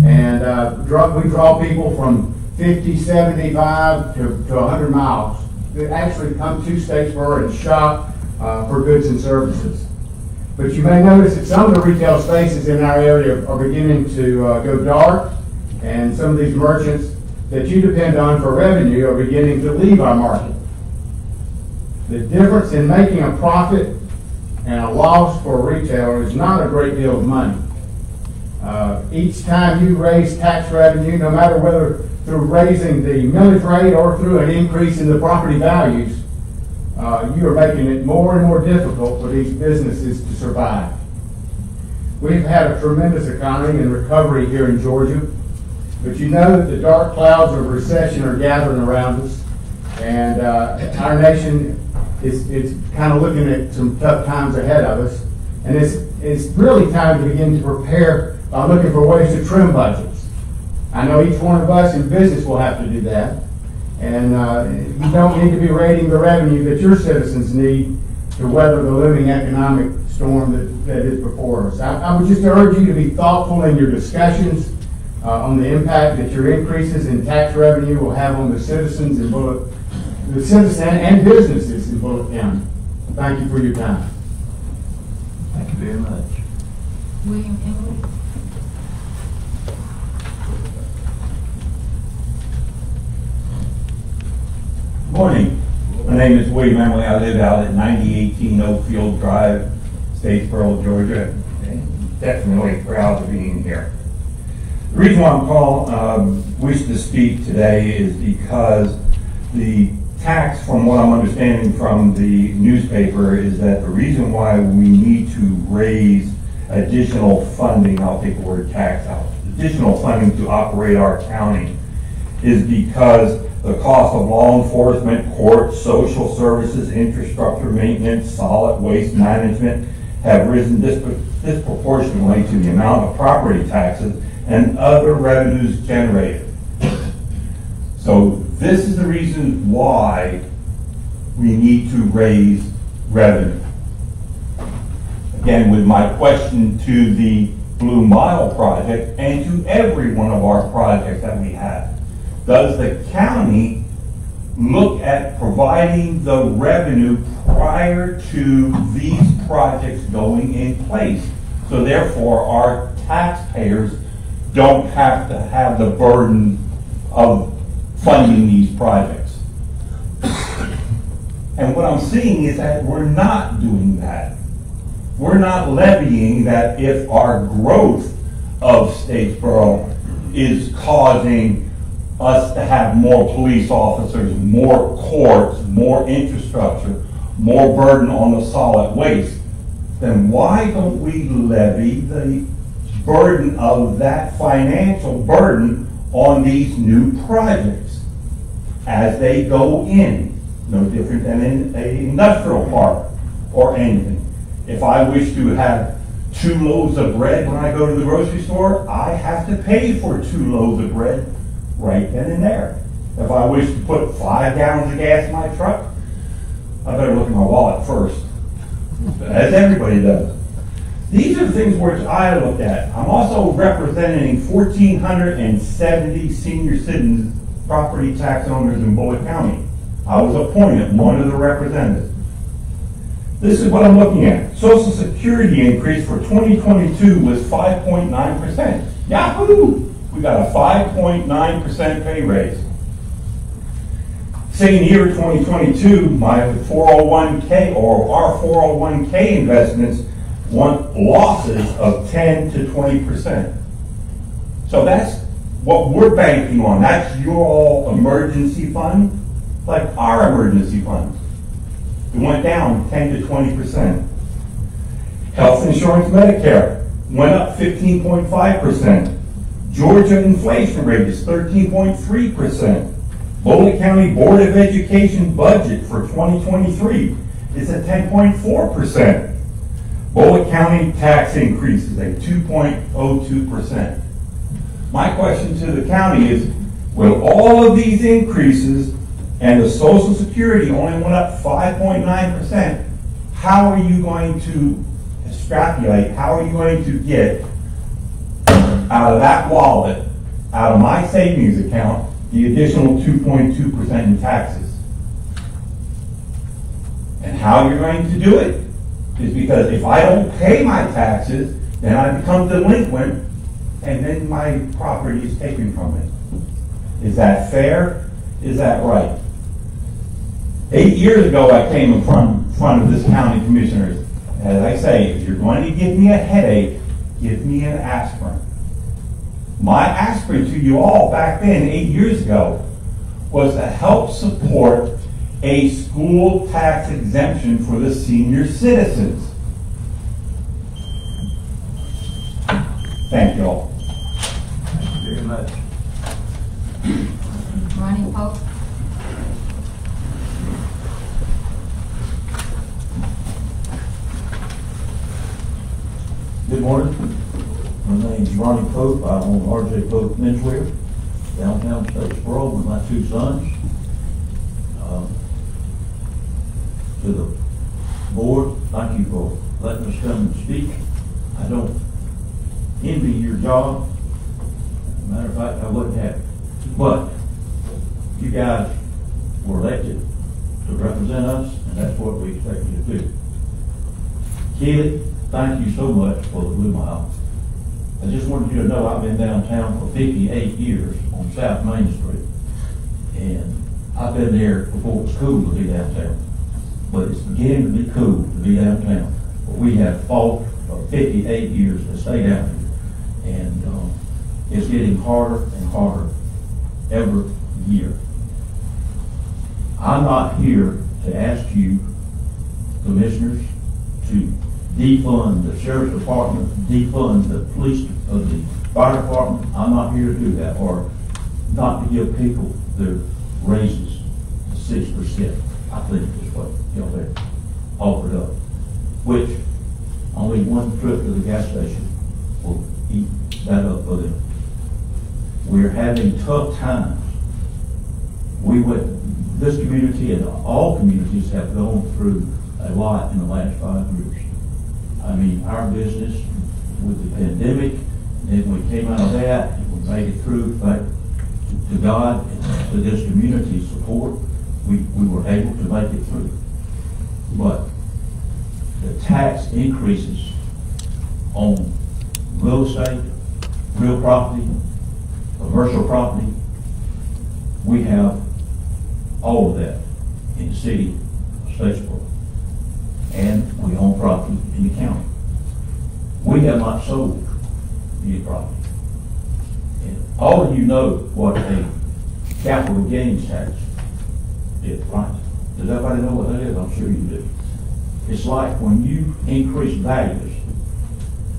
and we draw people from 50, 75 to 100 miles that actually come to Statesboro and shop for goods and services. But you may notice that some of the retail spaces in our area are beginning to go dark, and some of these merchants that you depend on for revenue are beginning to leave our market. The difference in making a profit and a loss for a retailer is not a great deal of money. Each time you raise tax revenue, no matter whether through raising the millage rate or through an increase in the property values, you are making it more and more difficult for these businesses to survive. We've had a tremendous economy and recovery here in Georgia, but you know that the dark clouds of recession are gathering around us, and our nation is kind of looking at some tough times ahead of us, and it's really time to begin to prepare by looking for ways to trim budgets. I know each one of us in business will have to do that, and you don't need to be raiding the revenue that your citizens need to weather the looming economic storm that is before us. I would just urge you to be thoughtful in your discussions on the impact that your increases in tax revenue will have on the citizens in Bulloch, the citizens and businesses in Bulloch County. Thank you for your time. Thank you very much. William Emily. Morning. My name is William Emily. I live out at 9018 Oakfield Drive, Statesboro, Georgia. And definitely proud of being here. The reason why I'm wish to speak today is because the tax, from what I'm understanding from the newspaper, is that the reason why we need to raise additional funding, I'll take the word tax out, additional funding to operate our county is because the cost of law enforcement, courts, social services, infrastructure maintenance, solid waste management have risen disproportionately to the amount of property taxes and other revenues generated. So this is the reason why we need to raise revenue. Again, with my question to the Blue Mile project and to every one of our projects that we have, does the county look at providing the revenue prior to these projects going in place? So therefore, our taxpayers don't have to have the burden of funding these projects. And what I'm seeing is that we're not doing that. We're not levying that if our growth of Statesboro is causing us to have more police officers, more courts, more infrastructure, more burden on the solid waste, then why don't we levy the burden of that financial burden on these new projects as they go in? No different than in an industrial park or anything. If I wish to have 2 loaves of bread when I go to the grocery store, I have to pay for 2 loaves of bread right then and there. If I wish to put 5 gallons of gas in my truck, I better look at my wallet first, as everybody does. These are the things which I looked at. I'm also representing 1,470 senior citizens, property tax owners in Bulloch County. I was appointed one of the representatives. This is what I'm looking at. Social Security increase for 2022 was 5.9%. Yahoo! We got a 5.9% pay raise. Same year, 2022, my 401k or our 401k investments want losses of 10 to 20%. So that's what we're banking on. That's your emergency fund, like our emergency fund. It went down 10 to 20%. Health insurance Medicare went up 15.5%. Georgia inflation rate is 13.3%. Bulloch County Board of Education budget for 2023 is at 10.4%. Bulloch County tax increase is at 2.02%. My question to the county is, with all of these increases and the Social Security only went up 5.9%, how are you going to extrapolate, how are you going to get out of that wallet, out of my savings account, the additional 2.2% in taxes? And how you're going to do it is because if I don't pay my taxes, then I become delinquent, and then my property is taken from me. Is that fair? Is that right? 8 years ago, I came in front of this county commissioners. As I say, if you're going to give me a headache, give me an aspirin. My aspirin to you all back then, 8 years ago, was to help support a school tax exemption for the senior citizens. Thank you all. Thank you very much. Ronnie Pope. Good morning. My name's Ronnie Pope. I own RJ Pope Menswear, downtown Statesboro, with my 2 sons. To the board, thank you for letting us come and speak. I don't envy your job. Matter of fact, I wouldn't have. But you guys were elected to represent us, and that's what we expect you to do. Keely, thank you so much for the Blue Mile. I just wanted you to know I've been downtown for 58 years on South Main Street. And I've been there before it was cool to be downtown. But it's beginning to be cool to be downtown. But we have fought for 58 years to stay down here. And it's getting harder and harder every year. I'm not here to ask you, commissioners, to defund the sheriff's department, defund the police, of the fire department. I'm not here to do that, or not to give people their raises to 6%. I think is what y'all have offered up, which only one trip to the gas station will eat that up for them. We're having tough times. This community and all communities have gone through a lot in the last 5 years. I mean, our business with the pandemic, and we came out of that, and we made it through, thanks to God and to this community's support, we were able to make it through. But the tax increases on real estate, real property, commercial property, we have all of that in the city of Statesboro. And we own property in the county. We have not sold any property. And all of you know what a capital gains tax is, right? Does everybody know what that is? I'm sure you do. It's like when you increase values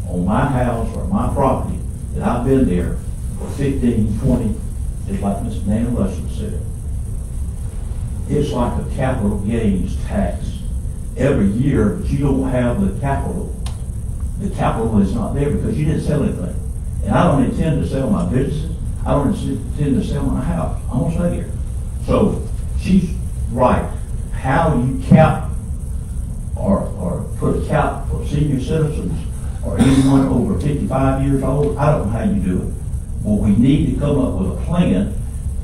on my house or my property, that I've been there for 15, 20, just like Mr. Nancy Russell said. It's like a capital gains tax. Every year, but you don't have the capital. The capital is not there because you didn't sell anything. And I don't intend to sell my businesses. I don't intend to sell my house. I'm gonna stay here. So she's right. How do you cap or put a cap for senior citizens or anyone over 55 years old? I don't know how you do it. Well, we need to come up with a plan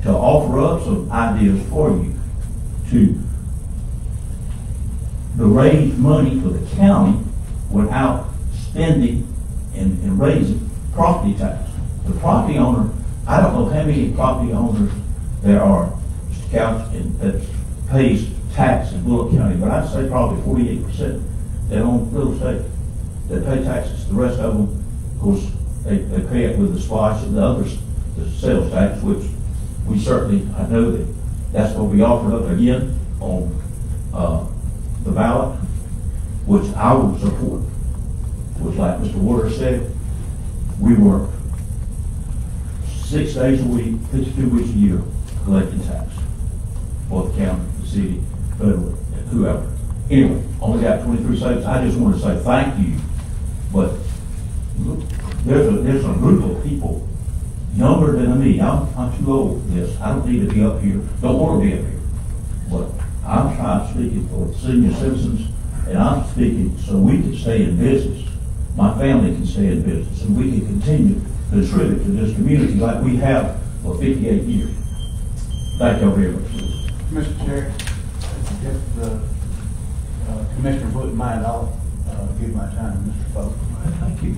to offer up some ideas for you to raise money for the county without spending and raising property tax. The property owner, I don't know how many property owners there are, Mr. Couch, that pays tax in Bulloch County, but I'd say probably 48% that own real estate, that pay taxes. The rest of them, of course, they pay it with the splash and the others, the sales tax, which we certainly, I know that's what we offered up again on the ballot, which I would support. Which, like Mr. Waters said, we work 6 days a week, 52 weeks a year, collecting tax for the county, the city, federal, and whoever. Anyway, only got 23 seconds. I just want to say thank you, but look, there's a group of people younger than me. I'm too old for this. I don't need to be up here. Don't want to be up here. But I'm trying to speak for senior citizens, and I'm speaking so we can stay in business. My family can stay in business, and we can continue to contribute to this community like we have for 58 years. Thank you very much. Mr. Chair, if the commissioners wouldn't mind, I'll give my time to Mr. Bulloch. Thank you.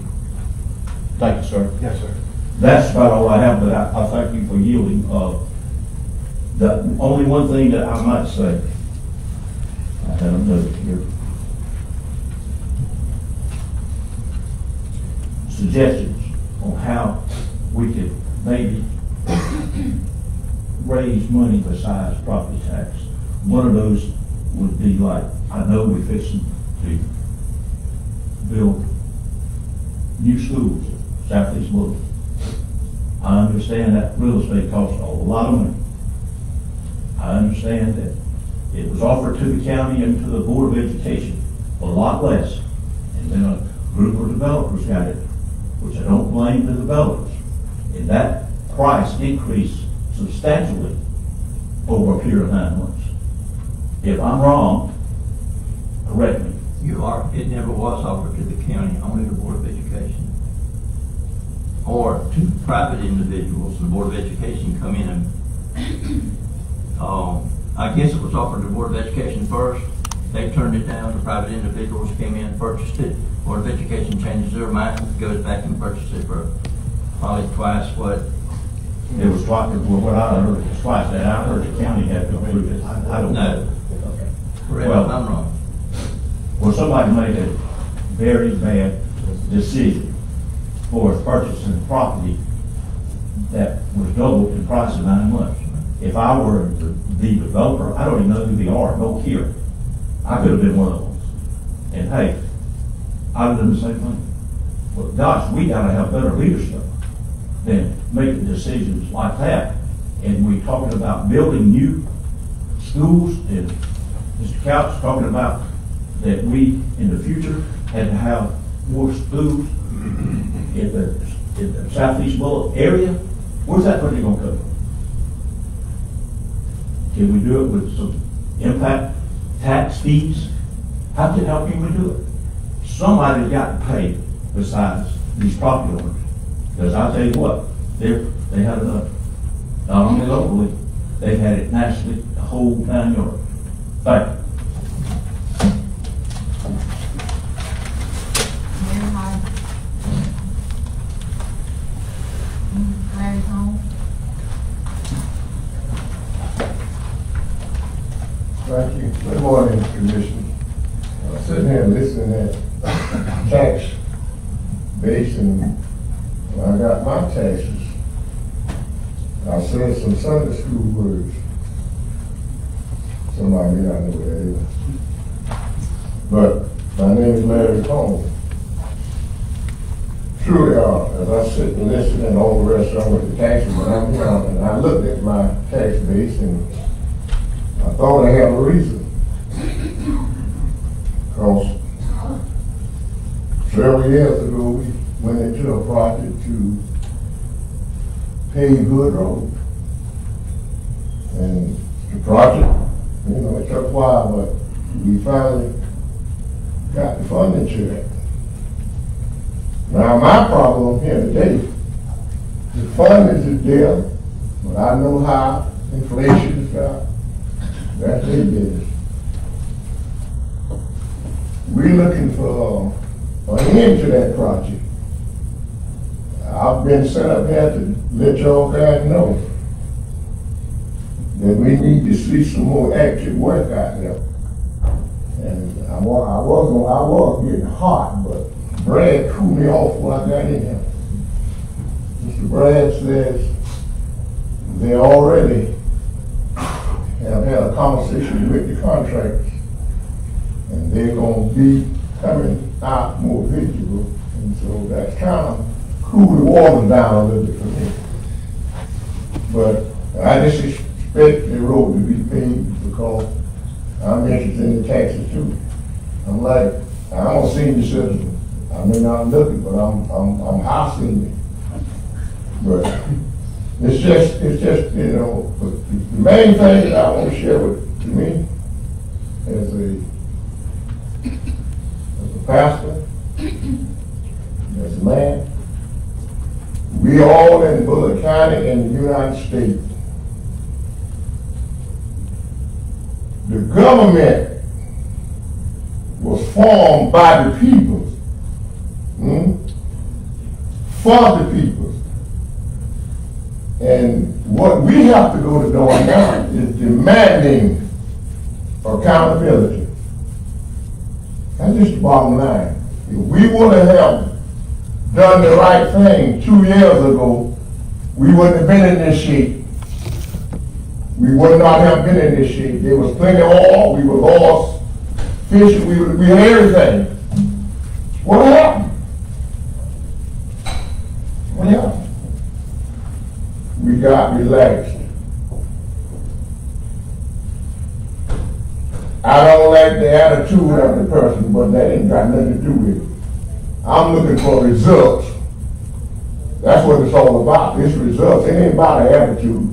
Thank you, sir. Yes, sir. That's about all I have, but I thank you for yielding. The only one thing that I might say, I had a note here. Suggestions on how we could maybe raise money besides property tax. One of those would be like, I know we're fixing to build new schools at Southeast Bulloch. I understand that real estate costs a lot of money. I understand that it was offered to the county and to the Board of Education for a lot less. And then a group of developers got it, which I don't blame the developers. And that price increased substantially over a period of 9 months. If I'm wrong, correct me. You are. It never was offered to the county, only the Board of Education. Or to private individuals. The Board of Education come in and, I guess it was offered to the Board of Education first. They turned it down. The private individuals came in and purchased it. Board of Education changes their mind, goes back and purchases it for probably twice what. It was twice, well, what I heard was twice that. I heard the county had to approve it. I don't know. Okay. Correct, Well, I'm wrong. Well, somebody made a very bad decision for purchasing property that was doubled in price in 9 months. If I were the developer, I don't even know who they are, don't care. I could have been one of them. And hey, I would have done the same thing. Well, gosh, we gotta have better leadership than making decisions like that. And we're talking about building new schools, and Mr. Couch talking about that we, in the future, had to have more schools in the Southeast Bulloch area. Where's that money gonna come from? Can we do it with some impact tax fees? How can we do it? Somebody's got to pay besides these property owners. Because I'll tell you what, they had enough. Not only locally, they've had it nationally, the whole 9 yards. Thank you. Mary Hyde. Larry Holmes. Thank you. Good morning, Commissioner. Sitting here listening at tax base, and when I got my taxes, I said some Sunday school words. Somebody may not know what that is. But my name is Larry Coleman. Truly, as I sit and listen and all the rest of them with the taxes, and I'm here, and I looked at my tax base and I thought I had a reason. Because several years ago, we went into a project to pave Hood Road. And the project, it took a while, but we finally got the funding to it. Now, my problem here today, the funding is there, but I know how inflation is got. That's their business. We're looking for an end to that project. I've been sent up here to let y'all guys know that we need to see some more active work out there. And I was getting hot, but Brad cooled me off when I got in here. Mr. Brad says they already have had a conversation with the contractors, and they're going to be coming out more visible. And so that's kind of cooled the water down a little bit for me. But I just expect the road to be paved because I'm interested in the taxes too. I'm like, I'm a senior citizen. I may not look it, but I'm high senior. But it's just the main thing that I want to share with me as a pastor, as a man, we all in Bulloch County in the United States. The government was formed by the people, for the people. And what we have to go to doing now is demanding accountability. That's just the bottom line. If we would have done the right thing 2 years ago, we wouldn't have been in this shape. We would not have been in this shape. There was plenty of oil, we were lost fishing, we had everything. What happened? What happened? We got relaxed. I don't like the attitude of the person, but that ain't got nothing to do with it. I'm looking for results. That's what it's all about. It's results. It ain't about an attitude.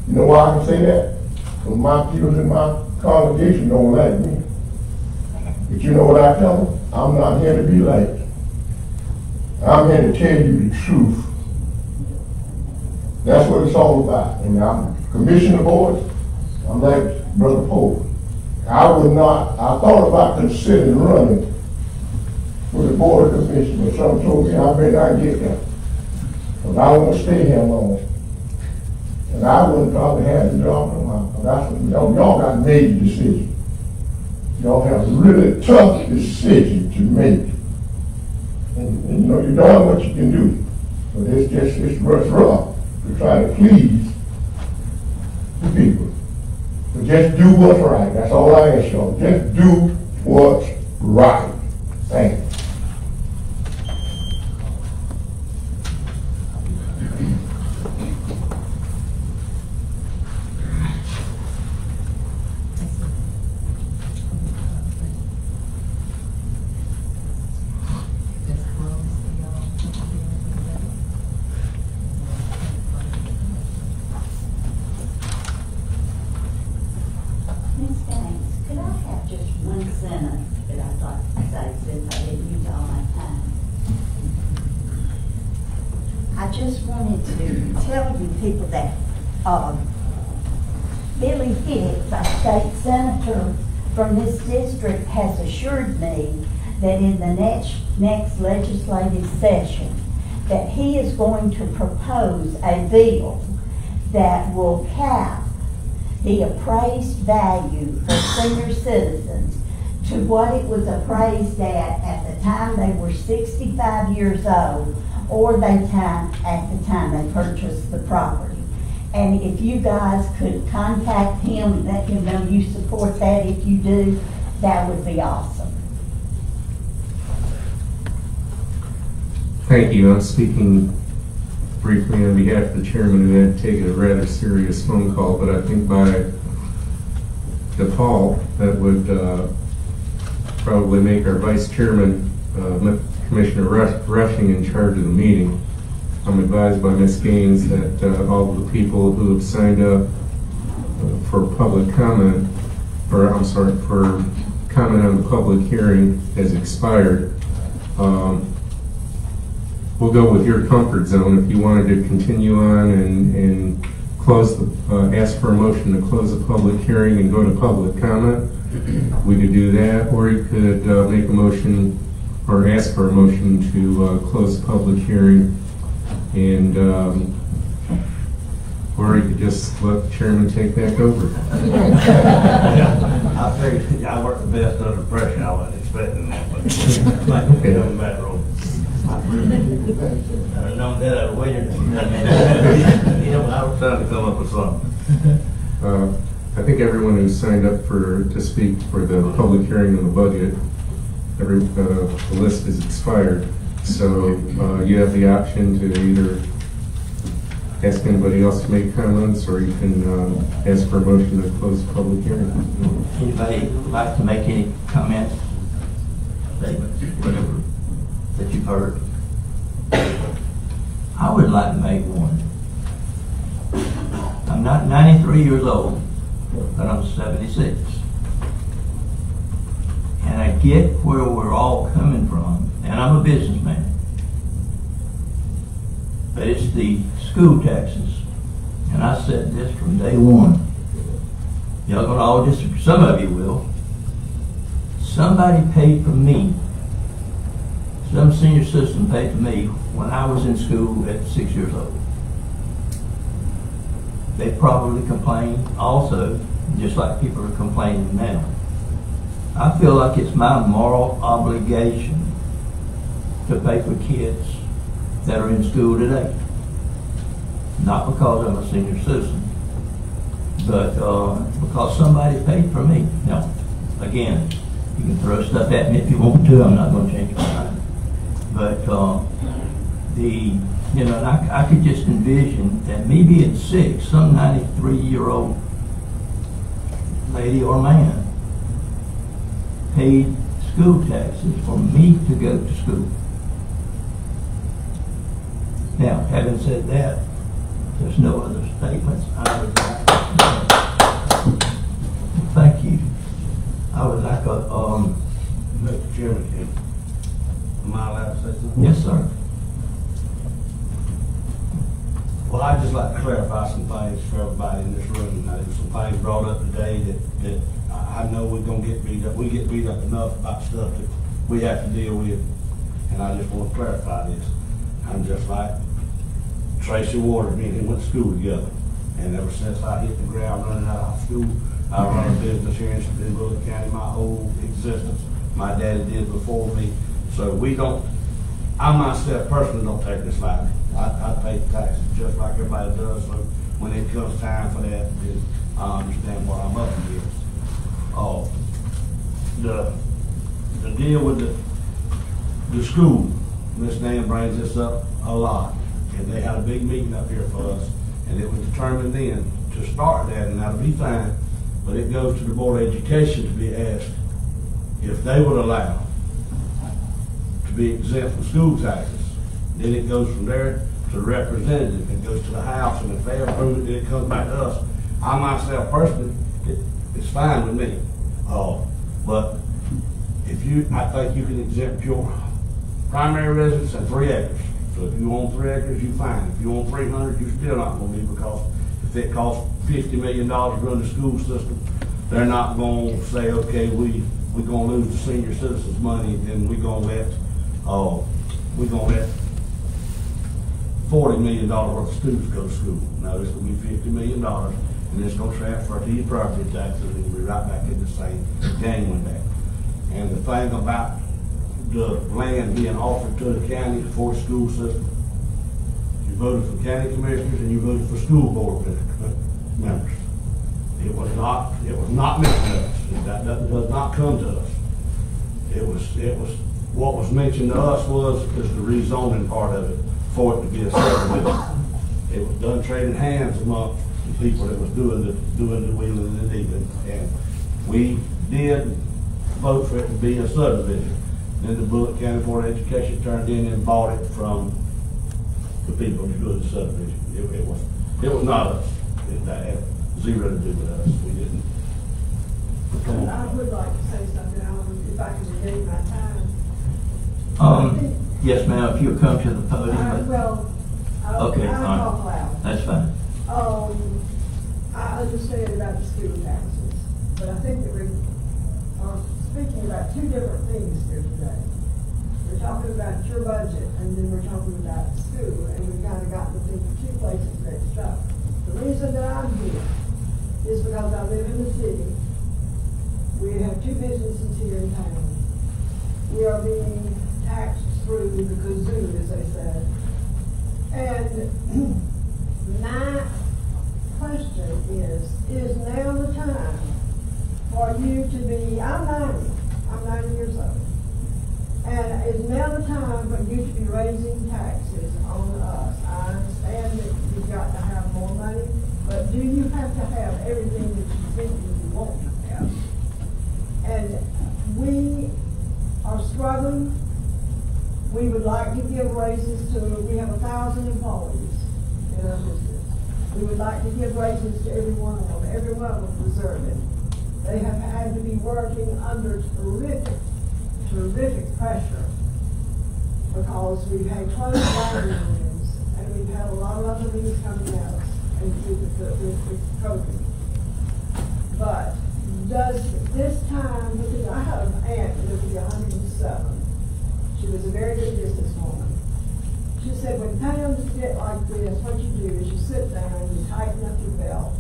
You know why I can say that? Because my people in my congregation don't like me. But you know what I tell them? I'm not here to be liked. I'm here to tell you the truth. That's what it's all about. And I'm commissioner board. I'm like Brother Pope. I thought about considering running for the board of commissioners, but some told me I better not get there. Because I won't stay here long. And I wouldn't probably have the job no more. That's what y'all got to make a decision. Y'all have a really tough decision to make. And you're doing what you can do. But it's rough to try to please the people. But just do what's right. That's all I ask y'all. Just do what's right. Thank you. People that Billy Hicks, our state senator from this district, has assured me that in the next legislative session that he is going to propose a bill that will cap the appraised value for senior citizens to what it was appraised at the time they were 65 years old or at the time they purchased the property. And if you guys could contact him and let him know you support that, if you do, that would be awesome. Thank you. I'm speaking briefly on behalf of the chairman who had taken a rather serious phone call, but I think by default, that would probably make our vice chairman, Commissioner Rushing, in charge of the meeting. I'm advised by Ms. Gaines that all of the people who have signed up for public comment, or I'm sorry, for comment on the public hearing has expired. We'll go with your comfort zone. If you wanted to continue on and close the, ask for a motion to close the public hearing and go to public comment, we could do that, or you could make a motion or ask for a motion to close the public hearing, and or you could just let the chairman take back over. I figured I worked the best under pressure. I wasn't expecting that, but like Okay. on that road. I don't get a waiter. You know, I was trying to come up with something. I think everyone who signed up to speak for the public hearing on the budget, the list is expired. So you have the option to either ask anybody else to make comments, or you can ask for a motion to close the public hearing. Anybody like to make any comments, statements, whatever that you've heard? I would like to make one. I'm not 93 years old, but I'm 76. And I get where we're all coming from, and I'm a businessman. But it's the school taxes. And I said this from day one. Y'all gonna all disagree, some of you will. Somebody paid for me. Some senior citizen paid for me when I was in school at 6 years old. They probably complained also, just like people are complaining now. I feel like it's my moral obligation to pay for kids that are in school today. Not because I'm a senior citizen, but because somebody paid for me. Now, again, you can throw stuff at me if you want to. I'm not going to change my mind. But I could just envision that me being sick, some 93-year-old lady or man paid school taxes for me to go to school. Now, having said that, there's no other statements I would like. Thank you. I would like a, Mr. Chairman, am I allowed to say something? yes, sir. Well, I'd just like to clarify some things for everybody in this room. Now, there's some things brought up today that I know we're gonna get beat up. We get beat up enough about stuff that we have to deal with, and I just want to clarify this. I'm just like Tracy Waters, me and him went to school together, and ever since I hit the ground running out of school, I run a business here in Bulloch County my whole existence. My daddy did before me, so I myself personally don't take this lightly. I pay taxes just like everybody does, so when it comes time for that, then I understand what I'm up against. The deal with the school, Ms. Dan brings this up a lot, and they had a big meeting up here for us, and it was determined then to start that, and that'll be fine, but it goes to the Board of Education to be asked if they would allow to be exempt from school taxes. Then it goes from there to the representative, it goes to the House, and if they approve it, then it comes back to us. I myself personally, it's fine with me. But I think you can exempt your primary residence and 3 acres. So if you own 3 acres, you fine. If you own 300, you're still not gonna be, because if it costs $50 million to run the school system, they're not gonna say, okay, we're gonna lose the senior citizens' money, and we're gonna let $40 million worth of students go to school. No, it's gonna be $50 million, and it's gonna transfer to your property taxes, and we're right back in the same game with that. And the thing about the land being offered to the county for the school system, You voted for county commissioners and you voted for school board members. It was not mentioned to us. That does not come to us. What was mentioned to us was the rezoning part of it for it to be a subdivision. It was done trading hands amongst the people that was doing the wheeling and dealing. And we did vote for it to be a subdivision. Then the Bulloch County Board of Education turned in and bought it from the people who doing the subdivision. It was not us. That had zero to do with us. We didn't. I would like to say something, if I can regain my time. Yes, ma'am, if you'll come to the podium. Okay, I'll fine. talk loud. That's fine. I understand about the school taxes, but I think that we are speaking about two different things here today. We're talking about your budget, and then we're talking about school, and we've kind of gotten to think of two places mixed up. The reason that I'm here is because I live in the city. We have two businesses here in town. We are being taxed through the kazoo, as they said. And my question is now the time for you to be, I'm 90 years old. And is now the time for you to be raising taxes on us. I understand that you've got to have more money, but do you have to have everything that you think that you want to have? And we are struggling. We would like to give raises we have 1,000 employees in our business. We would like to give raises to every one of them. Every one of them deserve it. They have had to be working under terrific pressure because we've had closed libraries and we've had a lot of other things coming at us with COVID. But does this time, because I had an aunt who lived to be 107. She was a very good businesswoman. She said, when times get like this, what you do is you sit down and you tighten up your belt,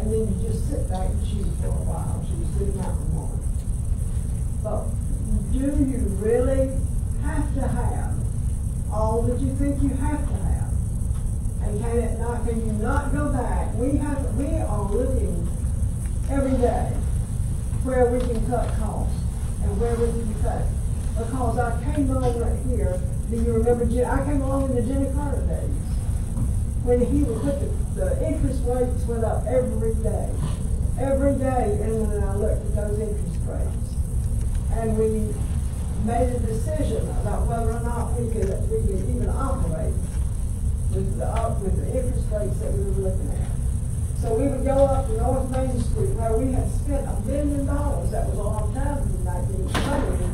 and then you just sit back and chew for a while. She was sitting out in the morning. But do you really have to have all that you think you have to have? And can you not go back? We are looking every day where we can cut costs and where we can cut. Because I came along right here, do you remember, I came along in the Jimmy Carter days, when he would put the interest rates went up every day. Every day, and then I looked at those interest rates. And we made a decision about whether or not we could even operate with the interest rates that we were looking at. So we would go up to North Main Street where we had spent $1 billion. That was a long time in the 1960s.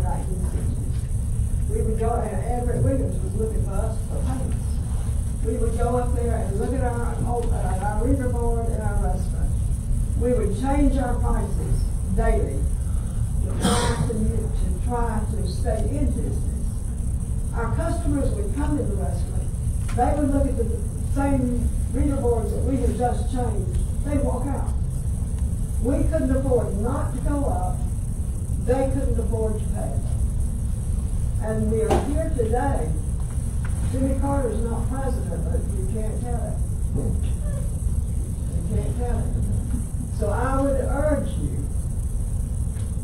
We would go, and Everett Williams was looking for us for payments. We would go up there and look at our reader board and our restaurant. We would change our prices daily to try to stay in business. Our customers would come to the restaurant. They would look at the same reader boards that we have just changed. They'd walk out. We couldn't afford not to go up. They couldn't afford to pay. And we are here today. Jimmy Carter's not president, but you can't tell it. You can't tell it. So I would urge you,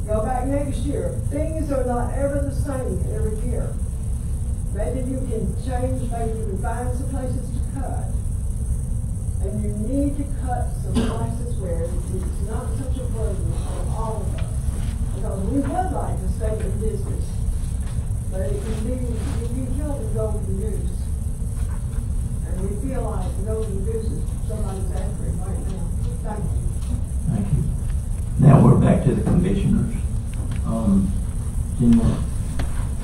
go back next year. Things are not ever the same every year. Maybe you can change, maybe you can find some places to cut. And you need to cut some places where it's not such a burden on all of us. Because we would like to stay in business. But it can be killed the golden goose. And we feel like the golden goose is somebody's after it right now. Thank you. Thank you. Now we're back to the commissioners. Any more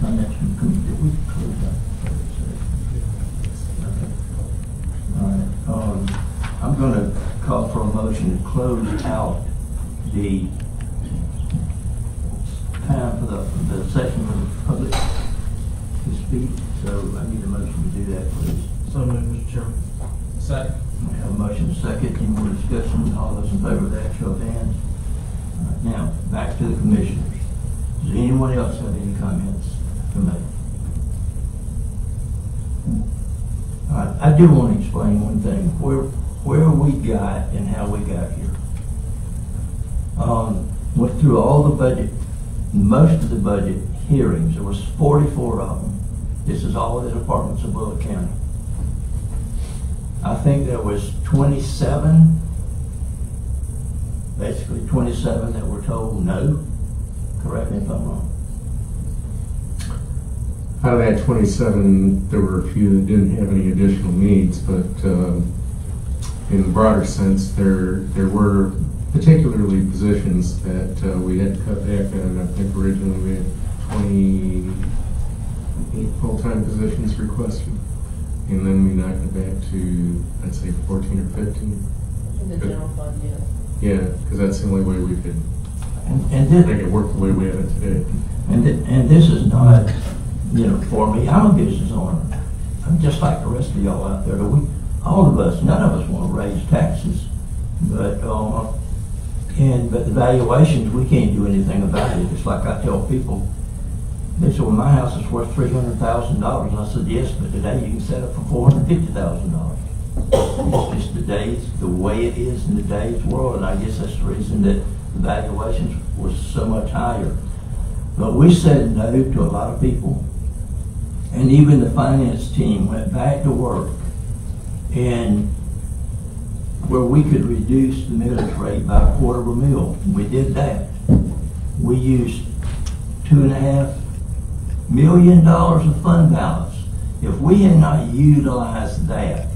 comments from the committee? Did we close that? Okay. All right. I'm going to call for a motion to close out the time for the session for the public to speak. So I need a motion to do that, please. So moved, Mr. Chairman. Second. We have a motion second. Any more discussion? All those in favor of that, show of hands. All right, now, back to the commissioners. Does anyone else have any comments to make? All right, I do want to explain one thing, where we got and how we got here. Went through all the budget, most of the budget hearings. There was 44 of them. This is all the departments of Bulloch County. I think there was 27, basically 27 that were told no. Correct me if I'm wrong. Out of that 27, there were a few that didn't have any additional needs, but in the broader sense, there were particularly positions that we had to cut back on. I think originally we had 28 full-time positions requested, and then we knocked it back to, I'd say, 14 or 15. In the general fund, yes. Yeah, because that's the only way we could And make it work the way we have it today. And this is not, for me, I'm a business owner. I'm just like the rest of y'all out there. All of us, none of us want to raise taxes, but the valuations, we can't do anything about it. It's like I tell people, they said, well, my house is worth $300,000. I said, yes, but today you can set it for $450,000. It's just the way it is in today's world, and I guess that's the reason that the valuations was so much higher. But we said no to a lot of people, and even the finance team went back to work, and where we could reduce the millage rate by $0.25, we did that. We used $2.5 million of fund balance. If we had not utilized that,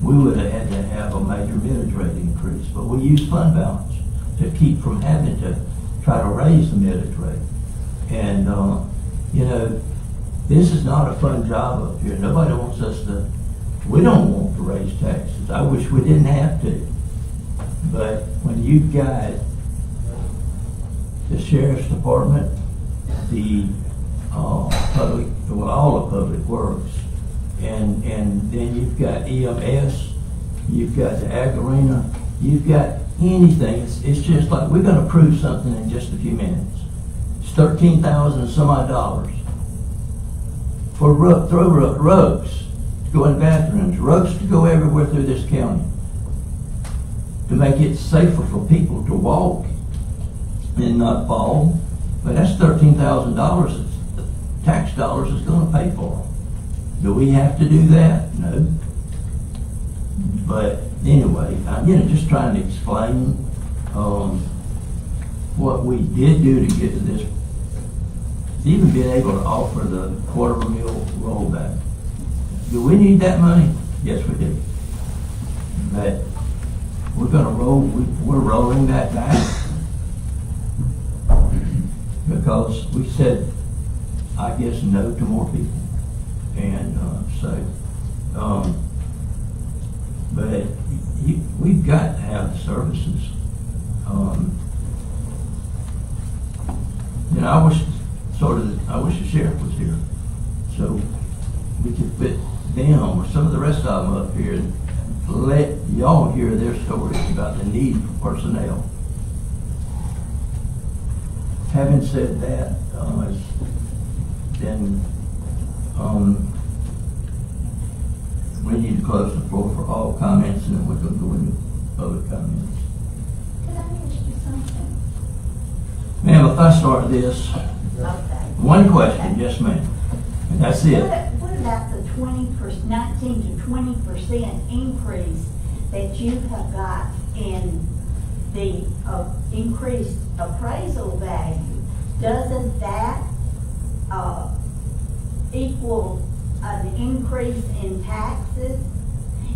we would have had to have a major millage rate increase. But we used fund balance to keep from having to try to raise the millage rate. And, this is not a fun job up here. Nobody wants us to, we don't want to raise taxes. I wish we didn't have to. But when you've got the sheriff's department, the all of public works, and then you've got EMS, you've got the ag arena, you've got anything. It's just like we're going to prove something in just a few minutes. It's $13,000 some odd dollars for rugs to go in bathrooms, rugs to go everywhere through this county, to make it safer for people to walk and not fall. But that's $13,000 that the tax dollars is going to pay for. Do we have to do that? No. But anyway, I'm just trying to explain what we did do to get to this. Even being able to offer the $0.25 rollback. Do we need that money? Yes, we do. But we're going to we're rolling that back because we said, I guess, no to more people. And but we've got to have the services. I wish the sheriff was here, so we could fit them or some of the rest of them up here and let y'all hear their stories about the need for personnel. Having said that, then we need to close the floor for all comments, and then we're going to go into public comments. Could I ask you something? Ma'am, if I start this, Okay. one question, yes ma'am, and that's it. What about the 19 to 20% increase that you have got in the increased appraisal value? Doesn't that equal an increase in taxes?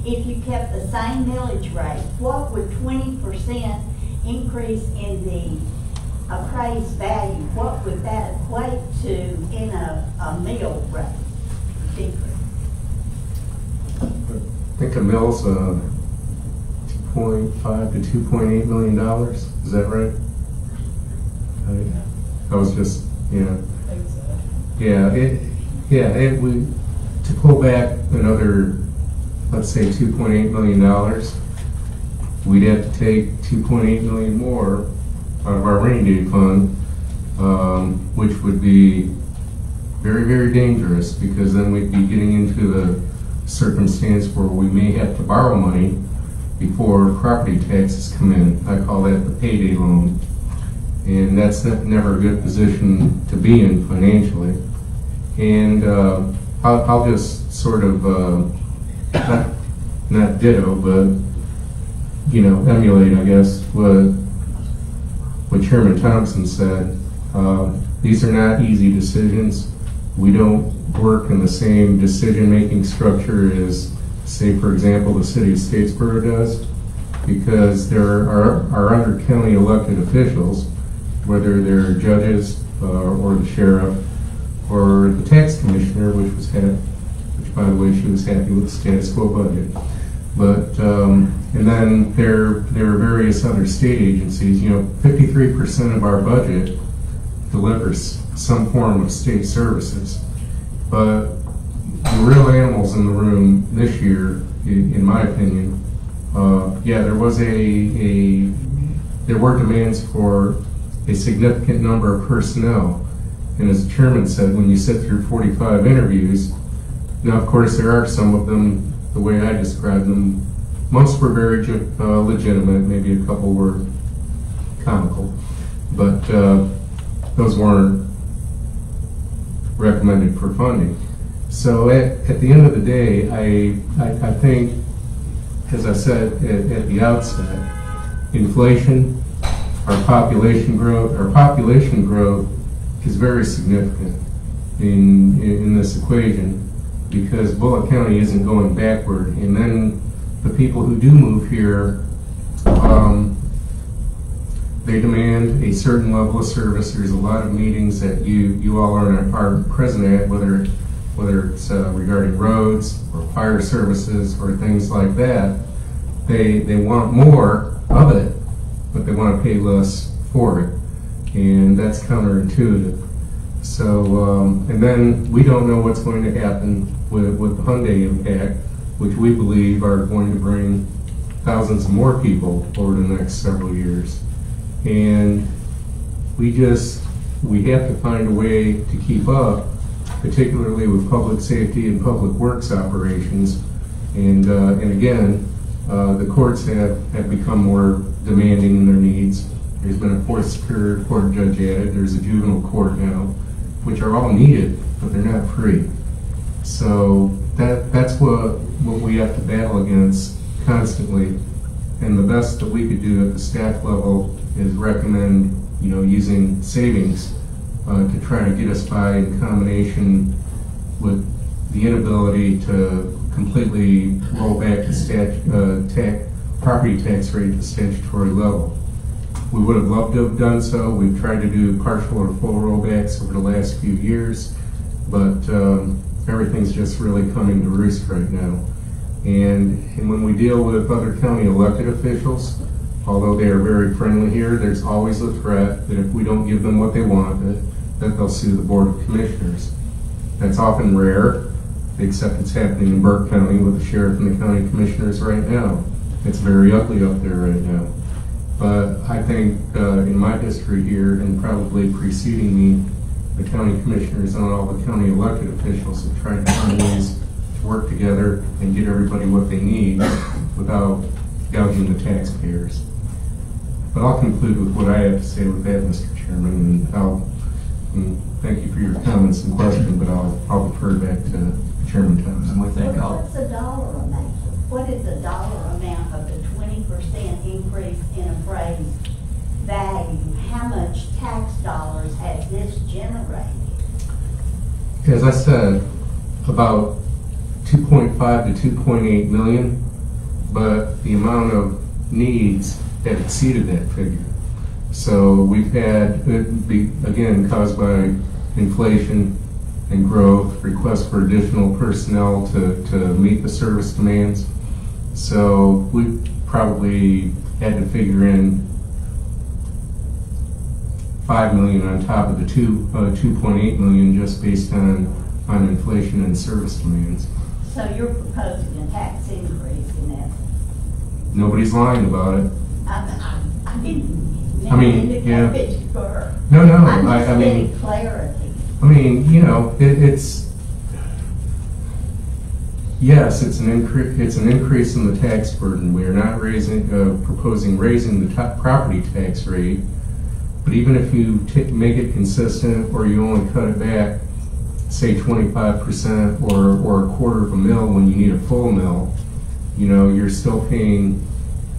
If you kept the same millage rate, what would 20% increase in the appraised value, what would that equate to in a mill rate decrease? I think a mill's $2.5 to $2.8 million. Is that right? I was just, I think so. To pull back another, let's say $2.8 million, we'd have to take $2.8 million more out of our rainy day fund, which would be very, very dangerous, because then we'd be getting into the circumstance where we may have to borrow money before property taxes come in. I call that the payday loan. And that's never a good position to be in financially. And I'll just sort of, not ditto, but, emulate, I guess, what Chairman Thompson said. These are not easy decisions. We don't work in the same decision-making structure as, say, for example, the city of Statesboro does, because there are other county elected officials, whether they're judges or the sheriff or the tax commissioner, which by the way, she was happy with the status quo budget. But and then there are various other state agencies. 53% of our budget delivers some form of state services. But the real animals in the room this year, in my opinion, there were demands for a significant number of personnel. And as the chairman said, when you sit through 45 interviews, now of course there are some of them, the way I described them, most were very legitimate, maybe a couple were comical, but those weren't recommended for funding. So at the end of the day, I think, as I said at the outset, inflation, our population growth is very significant in this equation, because Bulloch County isn't going backward. And then the people who do move here, they demand a certain level of service. There's a lot of meetings that you all are present at, whether it's regarding roads or fire services or things like that. They want more of it, but they want to pay less for it, and that's counterintuitive. So, and then we don't know what's going to happen with the Hyundai impact, which we believe are going to bring thousands of more people over the next several years. And we have to find a way to keep up, particularly with public safety and public works operations. And again, the courts have become more demanding in their needs. There's been a fourth superior court judge added. There's a juvenile court now, which are all needed, but they're not free. So that's what we have to battle against constantly. And the best that we could do at the staff level is recommend, using savings to try to get us by, in combination with the inability to completely roll back the property tax rate to statutory level. We would have loved to have done so. We've tried to do partial or full rollbacks over the last few years, but everything's just really coming to roost right now. And when we deal with other county elected officials, although they are very friendly here, there's always a threat that if we don't give them what they want, that they'll sue the Board of Commissioners. That's often rare, except it's happening in Burke County with the sheriff and the county commissioners right now. It's very ugly up there right now. But I think in my history here, and probably preceding me, the county commissioners and all the county elected officials have tried to find ways to work together and get everybody what they need without gouging the taxpayers. But I'll conclude with what I have to say with that, Mr. Chairman, and thank you for your comments and questions, but I'll defer back to Chairman Thompson. We thank all. What's the dollar amount? What is the dollar amount of the 20% increase in appraised value? How much tax dollars has this generated? As I said, about 2.5 to 2.8 million, but the amount of needs have exceeded that figure. So we've had, again, caused by inflation and growth, requests for additional personnel to meet the service demands. So we probably had to figure in 5 million on top of the 2.8 million just based on inflation and service demands. So you're proposing a tax increase in that? Nobody's lying about it. I didn't I mean, yeah. No, I'm just I mean, getting clarity. it's yes, it's an increase in the tax burden. We are not proposing raising the top property tax rate. But even if you make it consistent, or you only cut it back, say 25% or a quarter of a mil when you need a full mil, you're still paying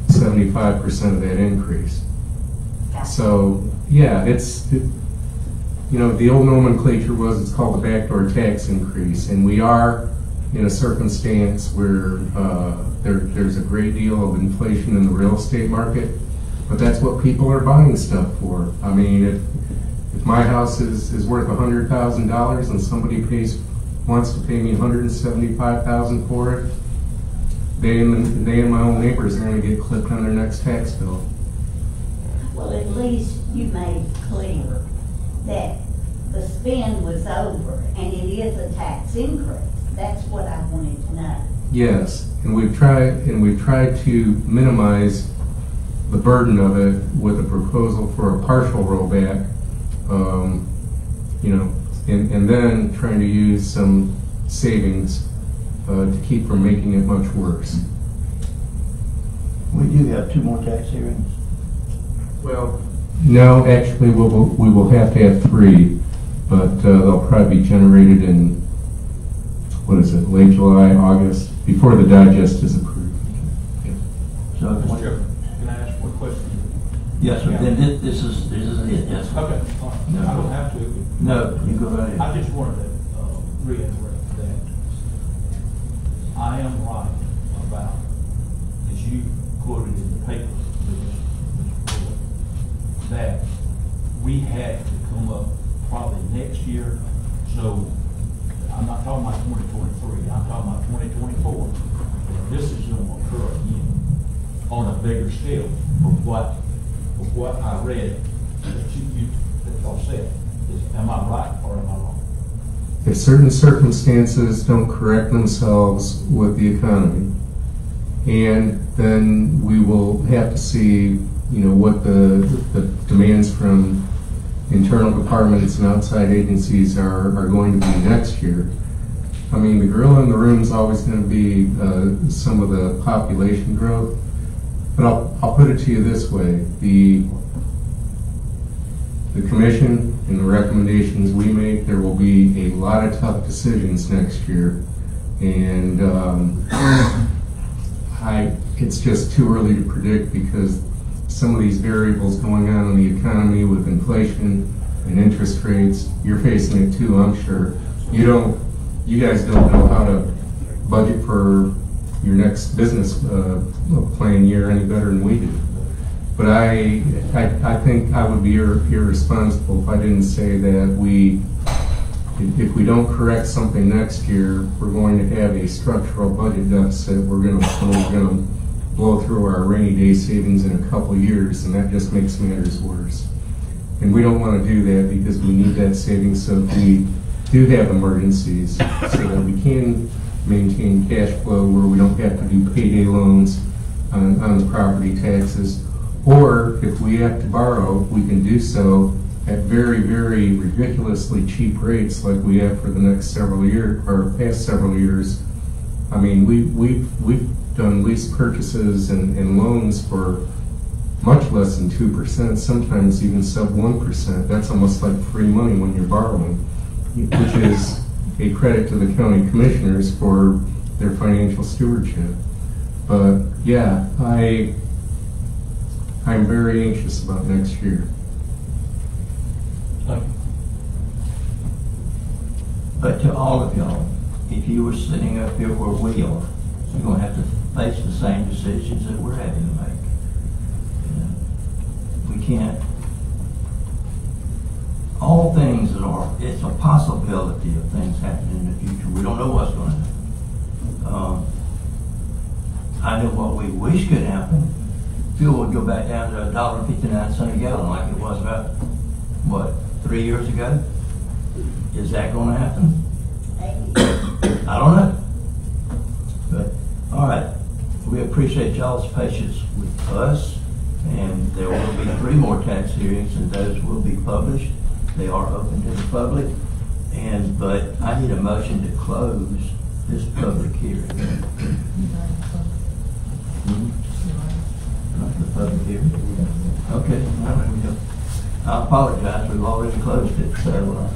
75% of that increase. So, yeah, the old nomenclature was, it's called the backdoor tax increase, and we are in a circumstance where there's a great deal of inflation in the real estate market, but that's what people are buying stuff for. I mean, if my house is worth $100,000 and somebody wants to pay me $175,000 for it, they and my own neighbors are going to get clipped on their next tax bill. Well, at least you made clear that the spend was over and it is a tax increase. That's what I wanted to know. Yes, and we've tried to minimize the burden of it with a proposal for a partial rollback, and then trying to use some savings to keep from making it much worse. We do have 2 more tax hearings. Well, no, actually, we will have to have 3, but they'll probably be generated in, late July, August, before the digest is approved. Yeah. So, Mr. Chairman, can I ask one question? yes, sir, Yeah. then this is it, yes. Sir. Okay, all right. No. I don't have to. No, you go right ahead. I just wanted to reiterate that I am right about, as you quoted in the paper, Mr. Bulloch, that we had to come up probably next year. So I'm not talking about 2023, I'm talking about 2024. And this is going to occur again on a bigger scale from what I read that y'all said. Am I right or am I wrong? If certain circumstances don't correct themselves with the economy, and then we will have to see, what the demands from internal departments and outside agencies are going to be next year. I mean, the gorilla in the room is always going to be some of the population growth. But I'll put it to you this way: the commission and the recommendations we make, there will be a lot of tough decisions next year, and it's just too early to predict because some of these variables going on in the economy with inflation and interest rates, you're facing it too, I'm sure. You guys don't know how to budget for your next business plan year any better than we do. But I think I would be irresponsible if I didn't say that if we don't correct something next year, we're going to have a structural budget deficit. We're going to blow through our rainy day savings in a couple of years, and that just makes matters worse. And we don't want to do that because we need that savings so if we do have emergencies, so that we can maintain cash flow where we don't have to do payday loans on the property taxes. Or if we have to borrow, we can do so at very, very ridiculously cheap rates like we have for the next several years, or past several years. I mean, we've done lease purchases and loans for much less than 2%, sometimes even sub 1%. That's almost like free money when you're borrowing, which is a credit to the county commissioners for their financial stewardship. But yeah, I'm very anxious about next year. But to all of y'all, if you were sitting up here where we are, you're going to have to face the same decisions that we're having to make. We can't. All things it's a possibility of things happening in the future. We don't know what's going to happen. I know what we wish could happen. Fuel would go back down to $1.59 a gallon like it was about, 3 years ago? Is that going to happen? I don't know. But, all right. We appreciate y'all's patience with us, and there will be 3 more tax hearings, and those will be published. They are open to the public. But I need a motion to close this public hearing. Not the public hearing. Okay, well, there we go. I apologize, we've already closed it, so,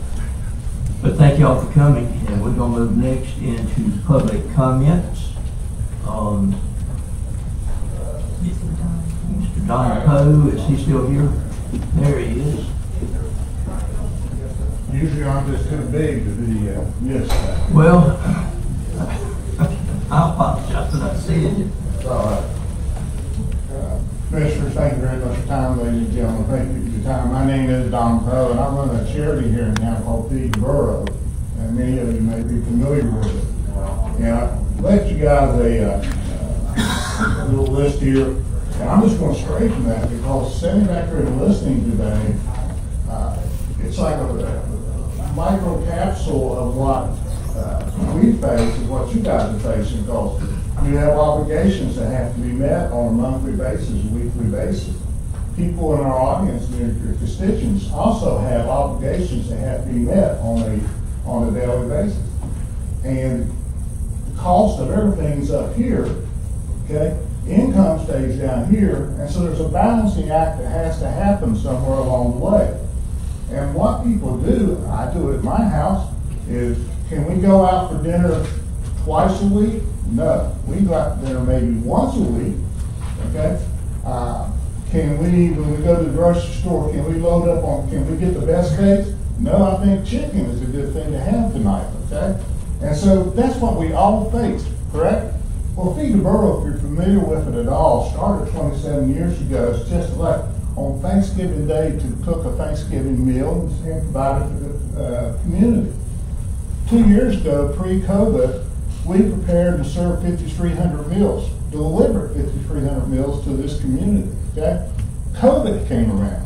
but thank y'all for coming, and we're gonna move next into public comments. Mr. Don Poe, is he still here? There he is. Usually I'm just too big to be missed. Well, I apologize for not seeing you. It's all right. Commissioners, thank you very much for your time, ladies and gentlemen. Thank you for your time. My name is Don Poe, and I run a charity here in town called Feed the Borough, and many of you may be familiar with it. And I left you guys a little list here, and I'm just going to stray from that because sitting back here and listening today, it's like a micro capsule of what we face is what you guys are facing, because you have obligations that have to be met on a monthly basis, weekly basis. People in our audience, your constituents, also have obligations that have to be met on a daily basis. And the cost of everything's up here, okay? Income stays down here, and so there's a balancing act that has to happen somewhere along the way. And what people do, I do it at my house, is can we go out for dinner twice a week? No. We go out to dinner maybe once a week, okay? Can we, when we go to the grocery store, can we get the best steaks? No, I think chicken is a good thing to have tonight, okay? And so that's what we all face, correct? Well, Feed the Borough, if you're familiar with it at all, started 27 years ago. It's just like on Thanksgiving Day to cook a Thanksgiving meal and provide it to the community. 2 years ago, pre-COVID, we prepared to serve 5,300 meals, delivered 5,300 meals to this community, okay? COVID came around.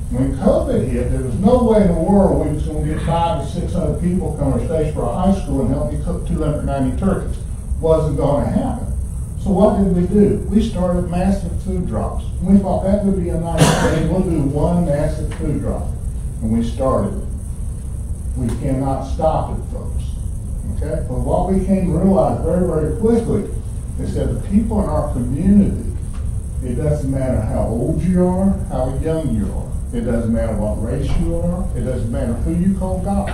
When COVID hit, there was no way in the world we was going to get 500 to 600 people come to Statesboro High School and help me cook 290 turkeys. Wasn't going to happen. So what did we do? We started massive food drops. We thought that would be a nice thing. We'll do one massive food drop. And we started it. We cannot stop it, folks. Okay? But what we came to realize very, very quickly is that the people in our community, it doesn't matter how old you are, how young you are. It doesn't matter what race you are. It doesn't matter who you call God.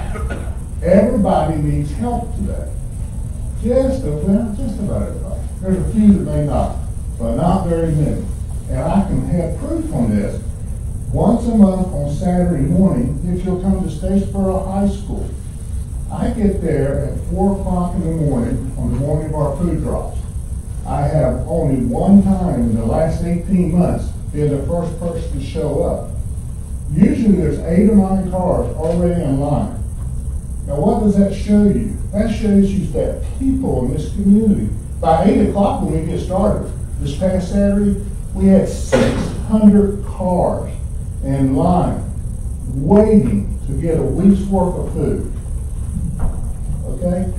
Everybody needs help today. Just about everybody. There's a few that may not, but not very many. And I can have proof on this. Once a month on Saturday morning, if you'll come to Statesboro High School, I get there at 4 o'clock in the morning on the morning of our food drops. I have only one time in the last 18 months been the first person to show up. Usually there's 8 or 9 cars already in line. Now what does that show you? That shows you that people in this community, by 8 o'clock when we get started, this past Saturday, we had 600 cars in line waiting to get a week's worth of food. Okay?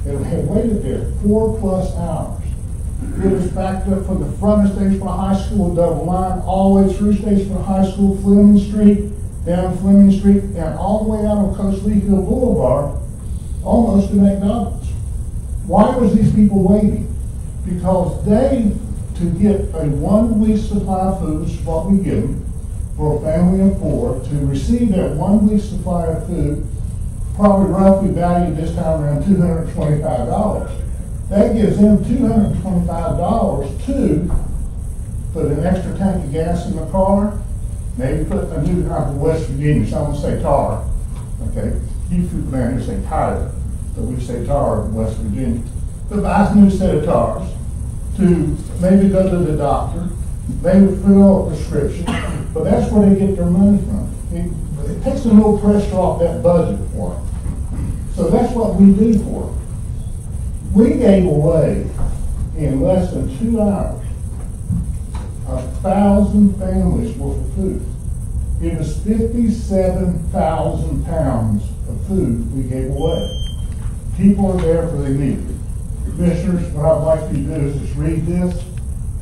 They had waited there 4+ hours. It was backed up from the front of Statesboro High School, double line, all the way through Statesboro High School, Fleming Street, down Fleming Street, and all the way out on Coast Lee Hill Boulevard, almost to McDonald's. Why was these people waiting? Because they, to get a 1 week supply of food, which is what we give them, for a family of 4, to receive that 1 week supply of food, probably roughly valued this time around $225. That gives them $225 to put an extra tank of gas in the car, maybe put a new type of West Virginia, some would say tar. Okay, you people down here say tire, but we say tar in West Virginia. To buy a new set of tars, to maybe go to the doctor, maybe fill a prescription, but that's where they get their money from. It takes a little pressure off that budget for them. So that's what we do for them. We gave away, in less than 2 hours, 1,000 families worth of food. It was 57,000 pounds of food we gave away. People are there for they need it. Commissioners, what I'd like you to do is just read this.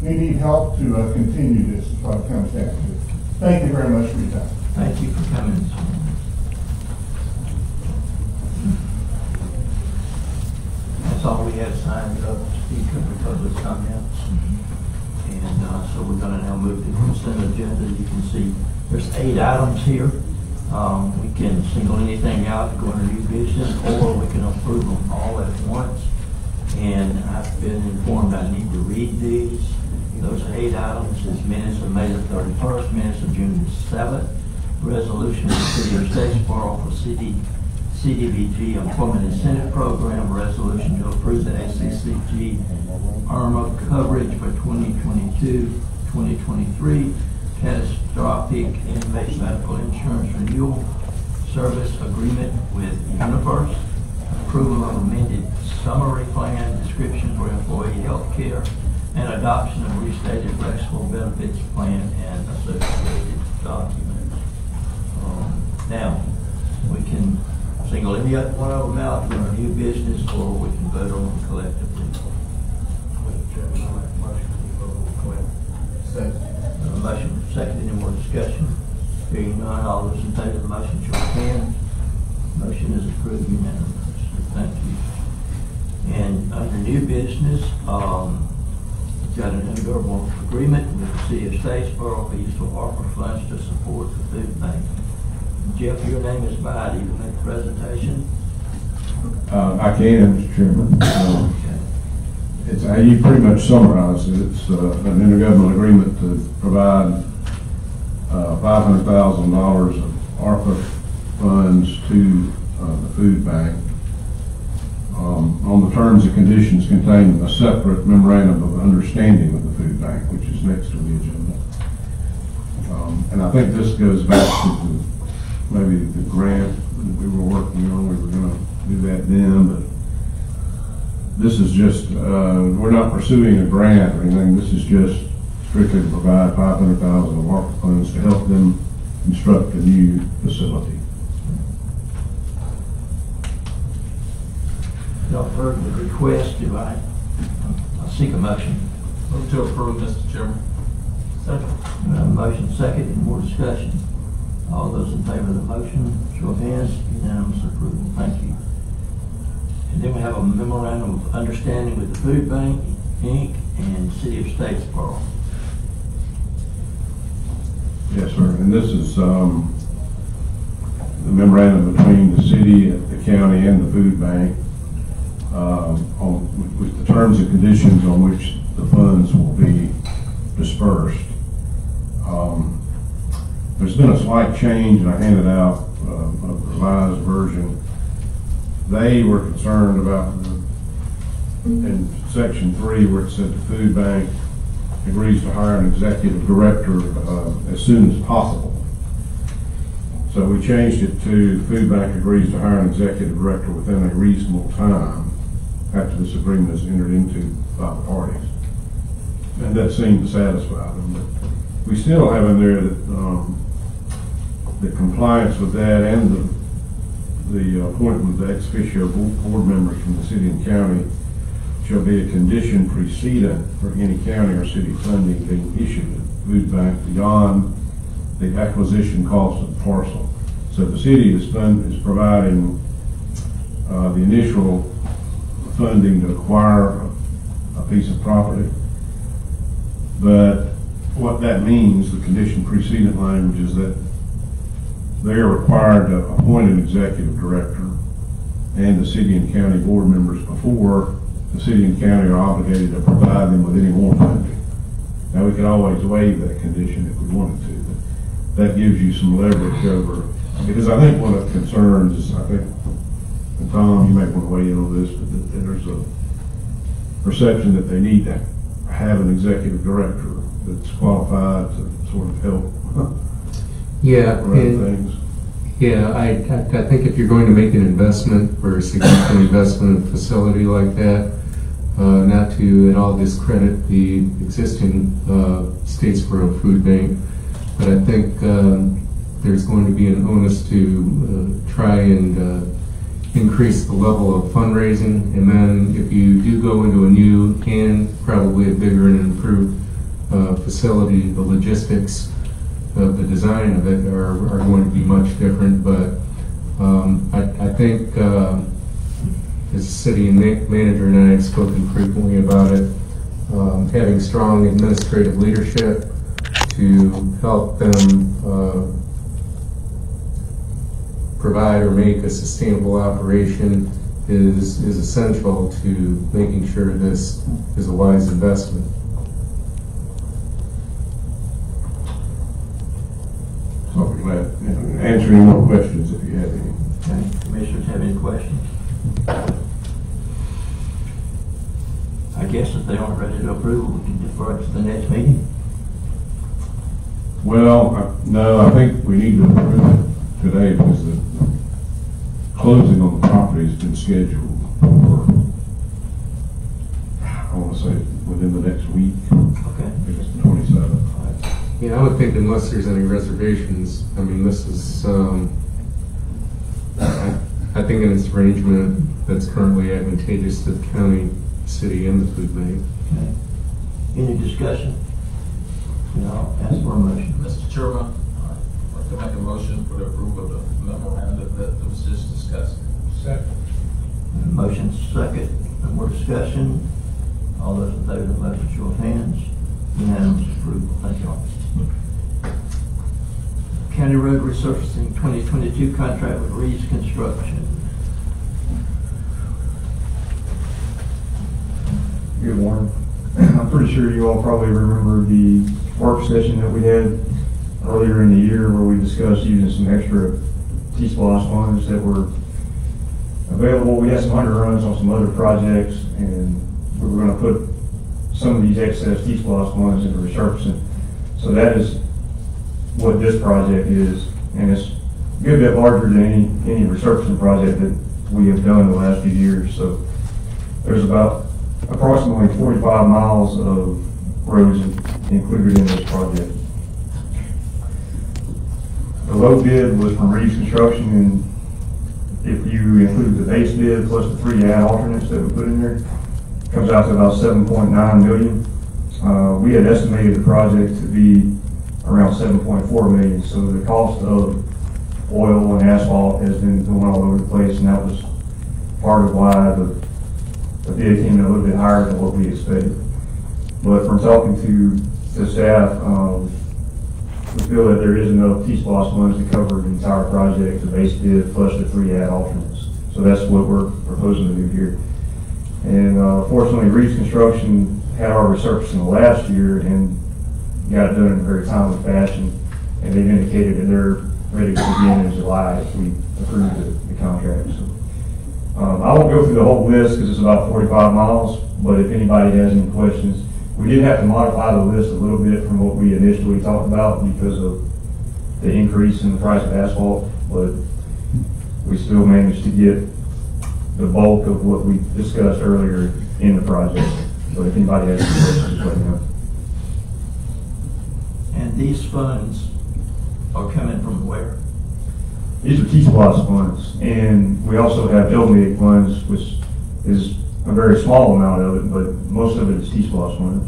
We need help to continue this, is what it comes down to. Thank you very much for your time. Thank you for coming. That's all we have. public comments. And so we're going to now move to the consent agenda. You can see there's 8 items here. We can single anything out, go into new business, or we can approve them all at once. And I've been informed I need to read these. Those 8 items is minutes of May the 31st, minutes of June the 7th, resolution of the City of Statesboro for CDBG Employment Incentive Program, resolution to approve the ACCG ARMA coverage for 2022-2023, catastrophic inmate medical insurance renewal service agreement with Universe, approval of amended summary plan description for employee health care, and adoption of restated flexible benefits plan and associated documents. Now, we can single any one of them out for our new business, or we can vote on them collectively. Motion, second, any more discussion? Hearing none, all those in favor of the motion, show of hands. Motion is approved unanimously. Thank you. And under new business, got an intergovernmental agreement with the City of Statesboro for use of ARPA funds to support the food bank. Jeff, your name is by. You will make the presentation. I can, Mr. Chairman. You pretty much summarized it. It's an intergovernmental agreement to provide $500,000 of ARPA funds to the food bank on the terms and conditions contained in a separate memorandum of understanding with the food bank, which is next to the agenda. And I think this goes back to maybe the grant that we were working on. We were going to do that then, but this is just, we're not pursuing a grant or anything. This is just strictly to provide $500,000 of ARPA funds to help them construct a new facility. Y'all heard the request, do I seek a motion? Move to approve, Mr. Chairman. Second. Motion second, any more discussion? All those in favor of the motion, show of hands, unanimous approval. Thank you. And then we have a memorandum of understanding with the Food Bank, Inc. and City of Statesboro. Yes, sir. And this is the memorandum between the city, the county, and the food bank with the terms and conditions on which the funds will be dispersed. There's been a slight change, and I handed out a revised version. They were concerned about in section 3 where it said the food bank agrees to hire an executive director as soon as possible. So we changed it to food bank agrees to hire an executive director within a reasonable time after this agreement is entered into by the parties. And that seemed to satisfy them. But we still have in there that the compliance with that and the appointment of the ex officio board members from the city and county shall be a condition precedent for any county or city funding being issued to the food bank beyond the acquisition cost of the parcel. So the city is providing the initial funding to acquire a piece of property. But what that means, the condition precedent language, is that they are required to appoint an executive director and the city and county board members before the city and county are obligated to provide them with any more funding. Now, we could always waive that condition if we wanted to, but that gives you some leverage over, because I think one of the concerns is, I think, and Tom, you might want to weigh in on this, but there's a perception that they need to have an executive director that's qualified to sort of help run things. Yeah, I think if you're going to make an investment or a significant investment in a facility like that, not to at all discredit the existing Statesboro Food Bank, but I think there's going to be an onus to try and increase the level of fundraising, and then if you do go into a new and probably a bigger and improved facility, the logistics of the design of it are going to be much different. But I think as a city manager and I have spoken frequently about it, having strong administrative leadership to help them provide or make a sustainable operation is essential to making sure this is a wise investment. So we're glad, answer any more questions if you have any. Okay, commissioners have any questions? I guess if they aren't ready to approve, we can defer it to the next meeting. Well, no, I think we need to approve it today because the closing on the property has been scheduled for, I want to say, within the next week. Okay. I think it's the 27th. Yeah, I would think unless there's any reservations, I mean, this is, I think an arrangement that's currently advantageous to the county, city, and the food bank. Okay. Any discussion? No, ask for a motion. Mr. Chairman, I'd like to make a motion for the approval of the memorandum that was just discussed. Second. Motion second, no more discussion. All those in favor of the motion, show of hands. Unanimous approval. Thank you all. County Road Resurfacing 2022 contract with Reeves Construction. Good morning. I'm pretty sure you all probably remember the work session that we had earlier in the year where we discussed using some extra T-SPLOST funds that were available. We had some underruns on some other projects, and we were going to put some of these excess T-SPLOST funds into resurfacing. So that is what this project is, and it's a good bit larger than any resurfacing project that we have done the last few years. So there's about approximately 45 miles of roads included in this project. The low bid was from Reeves Construction, and if you include the base bid plus the 3 add alternates that we put in there, it comes out to about $7.9 million. We had estimated the project to be around $7.4 million, so the cost of oil and asphalt has been going all over the place, and that was part of why the bid came in a little bit higher than what we expected. But from talking to the staff, we feel that there is enough T-SPLOST funds to cover the entire project, the base bid plus the 3 add alternates. So that's what we're proposing to do here. And fortunately, Reeves Construction had our resurfacing last year and got it done in a very timely fashion, and they've indicated that they're ready to begin in July if we approve the contract. So, I won't go through the whole list because it's about 45 miles, but if anybody has any questions, we did have to modify the list a little bit from what we initially talked about because of the increase in the price of asphalt, but we still managed to get the bulk of what we discussed earlier in the project. So if anybody has any questions, let me know. And these funds are coming from where? These are T-SPLOST funds, and we also have LMIG funds, which is a very small amount of it, but most of it is T-SPLOST funds.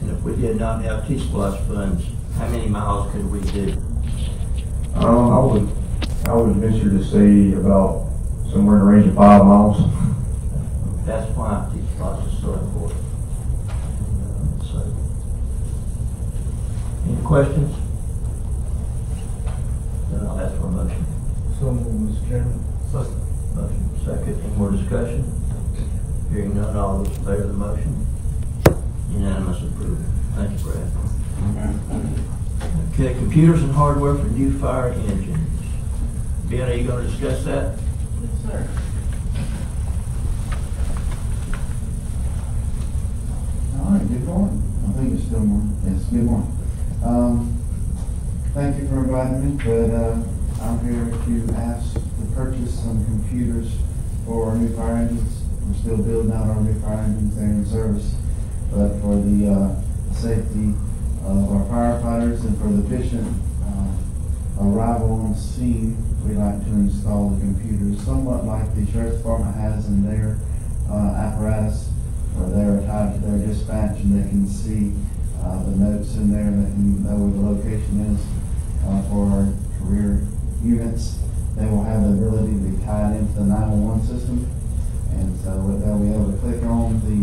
And if we did not have T-SPLOST funds, how many miles could we do? I would venture to say about somewhere in the range of 5 miles. That's why T-SPLOST is so important. So, any questions? Then I'll ask for a motion. So, Mr. Chairman. Motion second. Any more discussion? Hearing none, all those in favor of the motion? Unanimous approval. Thank you, Brad. Okay, computers and hardware for new fire engines. Ben, are you going to discuss that? Yes, sir. All right, good morning. I think it's still morning. Yes, good morning. Thank you for inviting me, but I'm here to ask to purchase some computers for our new fire engines. We're still building out our new fire engines there in service, but for the safety of our firefighters and for the efficient arrival on scene, we like to install the computers somewhat like the sheriff's department has in their apparatus, where they're tied to their dispatch and they can see the notes in there and they can know where the location is for our career units. They will have the ability to be tied into the 911 system, and so they'll be able to click on the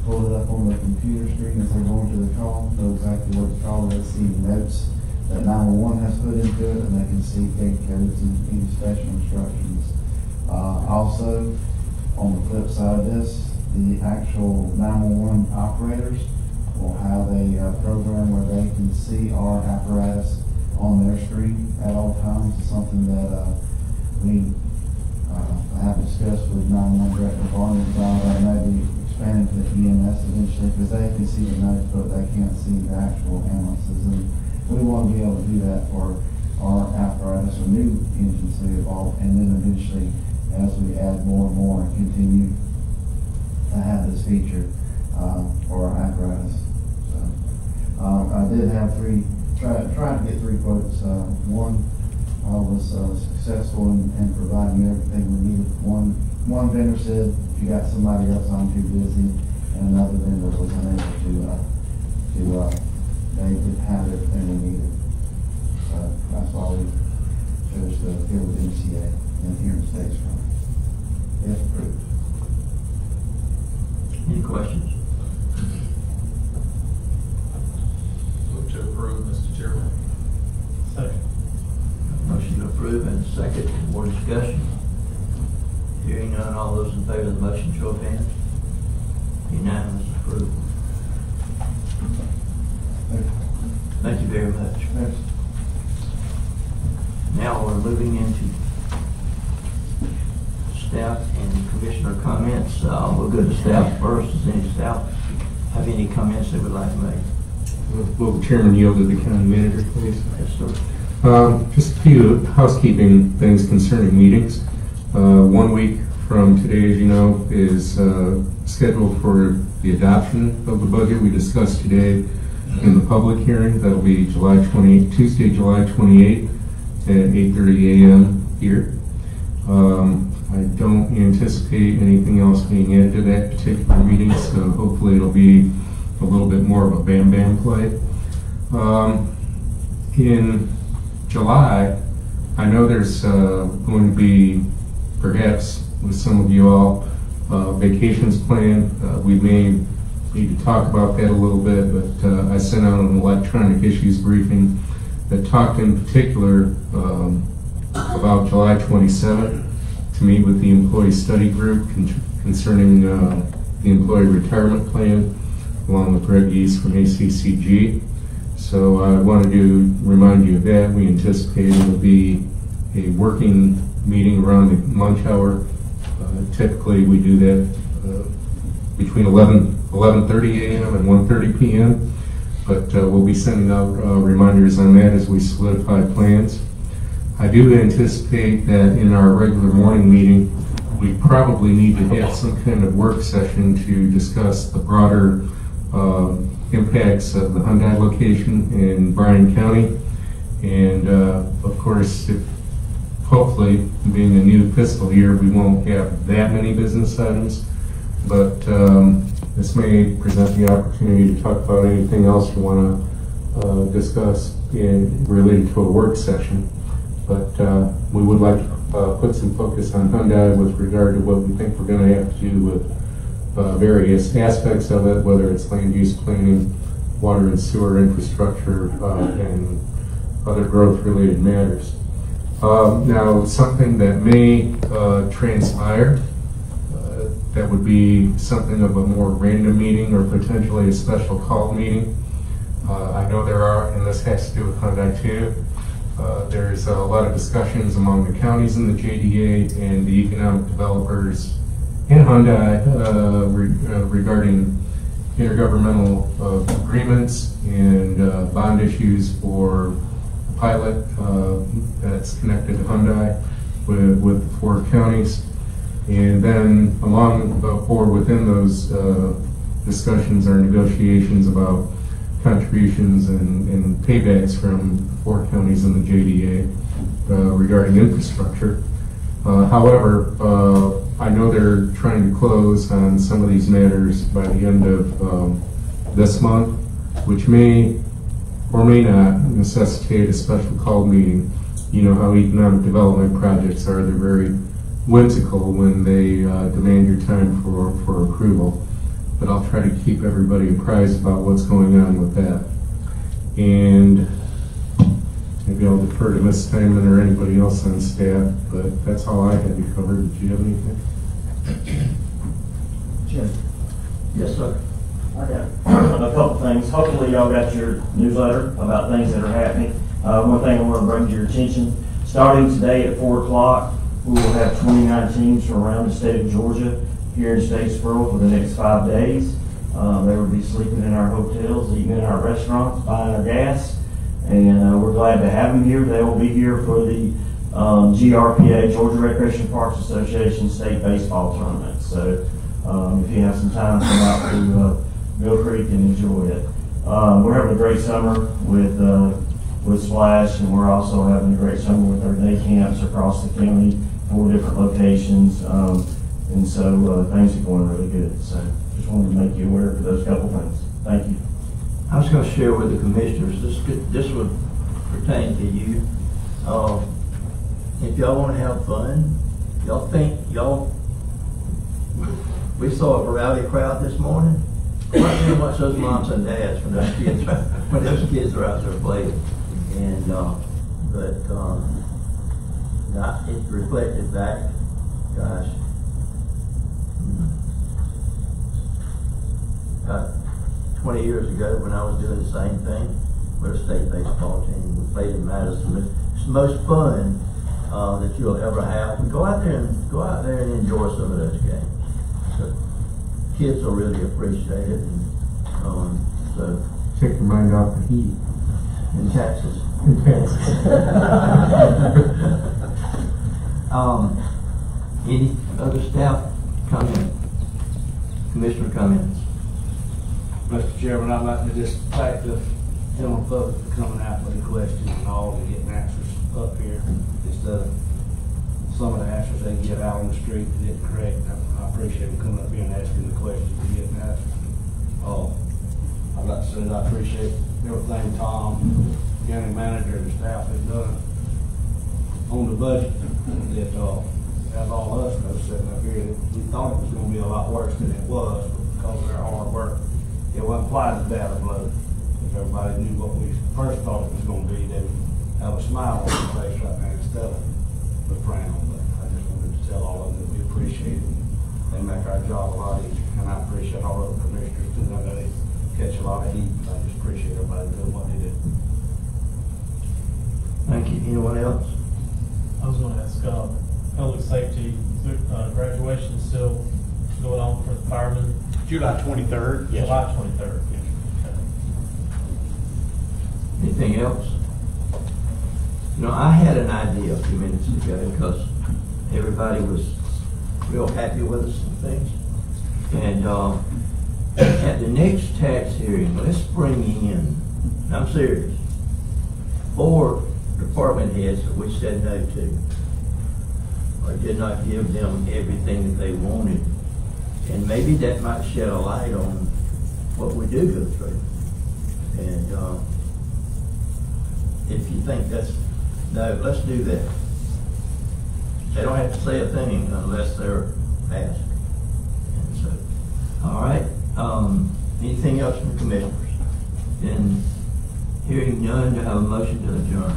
pull it up on the computer screen as they're going to the call, know exactly what it's called, they see the notes that 911 has put into it, and they can see gate codes and any special instructions. Also, on the flip side of this, the actual 911 operators will have a program where they can see our apparatus on their screen at all times. It's something that we have discussed with 911 Director Barney about maybe expanding to EMS eventually, because they can see the notes, but they can't see the actual ambulances. And we want to be able to do that for our apparatus or new engines to evolve, and then eventually, as we add more and more, continue to have this feature for our apparatus. So I did have tried to get 3 quotes. One was successful in providing everything we needed. One vendor said, if you got somebody else, I'm too busy, and another vendor was unable to they did have everything we needed. So that's why we chose to deal with MCA and here in States Farm. If approved. Any questions? Move to approve, Mr. Chairman. Second. Motion to approve and second. More discussion? Hearing none, all those in favor of the motion, show of hands. Unanimous approval. Thank you very much. Yes. Now we're moving into staff and commissioner comments. We'll go to staff first. Does any staff have any comments they would like to make? Will the chairman yield to the county manager, please? Yes, sir. Just a few housekeeping things concerning meetings. 1 week from today, as you know, is scheduled for the adoption of the budget we discussed today in the public hearing. That'll be Tuesday, July 28th at 8:30 a.m. here. I don't anticipate anything else being added to that particular meeting, so hopefully it'll be a little bit more of a bam play. In July, I know there's going to be, perhaps with some of you all, vacations planned. We may need to talk about that a little bit, but I sent out an electronic issues briefing that talked in particular about July 27th to meet with the employee study group concerning the employee retirement plan, along with Greg East from ACCG. So I wanted to remind you of that. We anticipate it will be a working meeting around the lunch hour. Typically, we do that between 11:30 a.m. and 1:30 p.m. But we'll be sending out reminders on that as we solidify plans. I do anticipate that in our regular morning meeting, we probably need to have some kind of work session to discuss the broader impacts of the Hyundai location in Bryan County. And of course, hopefully, being a new fiscal year, we won't have that many business items. But this may present the opportunity to talk about anything else you want to discuss related to a work session. But we would like to put some focus on Hyundai with regard to what we think we're going to have to do with various aspects of it, whether it's land use planning, water and sewer infrastructure, and other growth-related matters. Now, something that may transpire, that would be something of a more random meeting or potentially a special call meeting. I know there are, and this has to do with Hyundai too, there's a lot of discussions among the counties in the JDA and the economic developers and Hyundai regarding intergovernmental agreements and bond issues for the pilot that's connected to Hyundai with 4 counties. And then along or within those discussions are negotiations about contributions and paybacks from 4 counties in the JDA regarding infrastructure. However, I know they're trying to close on some of these matters by the end of this month, which may or may not necessitate a special call meeting. You know how economic development projects are. They're very whimsical when they demand your time for approval. but I'll try to keep everybody apprised about what's going on with that. And maybe I'll defer to Ms. Steinman or anybody else on staff, but that's all I had you covered. Did you have anything? Jim, Yes, sir. I got a couple things. Hopefully y'all got your newsletter about things that are happening. One thing I want to bring to your attention, starting today at 4 o'clock, we will have 29 teams from around the state of Georgia here in Statesboro for the next 5 days. They will be sleeping in our hotels, eating in our restaurants, buying our gas, and we're glad to have them here. They will be here for the GRPA, Georgia Recreation Parks Association State Baseball Tournament. So if you have some time, come out to Mill Creek and enjoy it. We're having a great summer with Splash, and we're also having a great summer with our day camps across the county, 4 different locations. And so things are going really good. So just wanted to make you aware of those couple things. Thank you. I was going to share with the commissioners, this would pertain to you. If y'all want to have fun, we saw a rowdy crowd this morning. Go out there and watch those moms and dads when those kids are out there playing. And, it reflected back, gosh, about 20 years ago when I was doing the same thing with a state baseball team. We played in Madison. It's the most fun that you'll ever have. Go out there and enjoy some of those games. So kids will really appreciate it. And, so Take your mind off the heat. in Texas. Any other staff comment? Commissioner comments? Mr. Chairman, I'd like to just thank the gentleman public for coming out with the questions and all and getting answers up here instead of some of the answers they get out on the street that isn't correct. I appreciate them coming up here and asking the questions and getting answers. I'd like to say that I appreciate everything Tom, county manager, and staff has done on the budget. That as all of us know sitting up here, we thought it was going to be a lot worse than it was, but because of their hard work, it wasn't quite as bad a blow. If everybody knew what we first thought it was going to be, they would have a smile on their face right now instead of a frown. But I just wanted to tell all of them that we appreciate it. They make our job a lot easier, and I appreciate all of the commissioners too. I know they catch a lot of heat, but I just appreciate everybody doing what they do. Thank you. Anyone else? I was going to ask, public safety, graduation still going on for the firemen? July 23rd. Yes. July 23rd, yes. Anything else? I had an idea a few minutes ago because everybody was real happy with us and things. And at the next tax hearing, let's bring in, and I'm serious, 4 department heads that we said no to, or did not give them everything that they wanted. And maybe that might shed a light on what we do go through. And if you think no, let's do that. They don't have to say a thing unless they're asked. And so, all right. Anything else from the commissioners? Then, hearing none, do I have a motion to adjourn?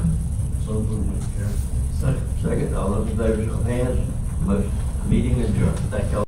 So moved, Mr. Chairman. Second. All those in favor, show of hands. Motion, meeting adjourned. Thank you all.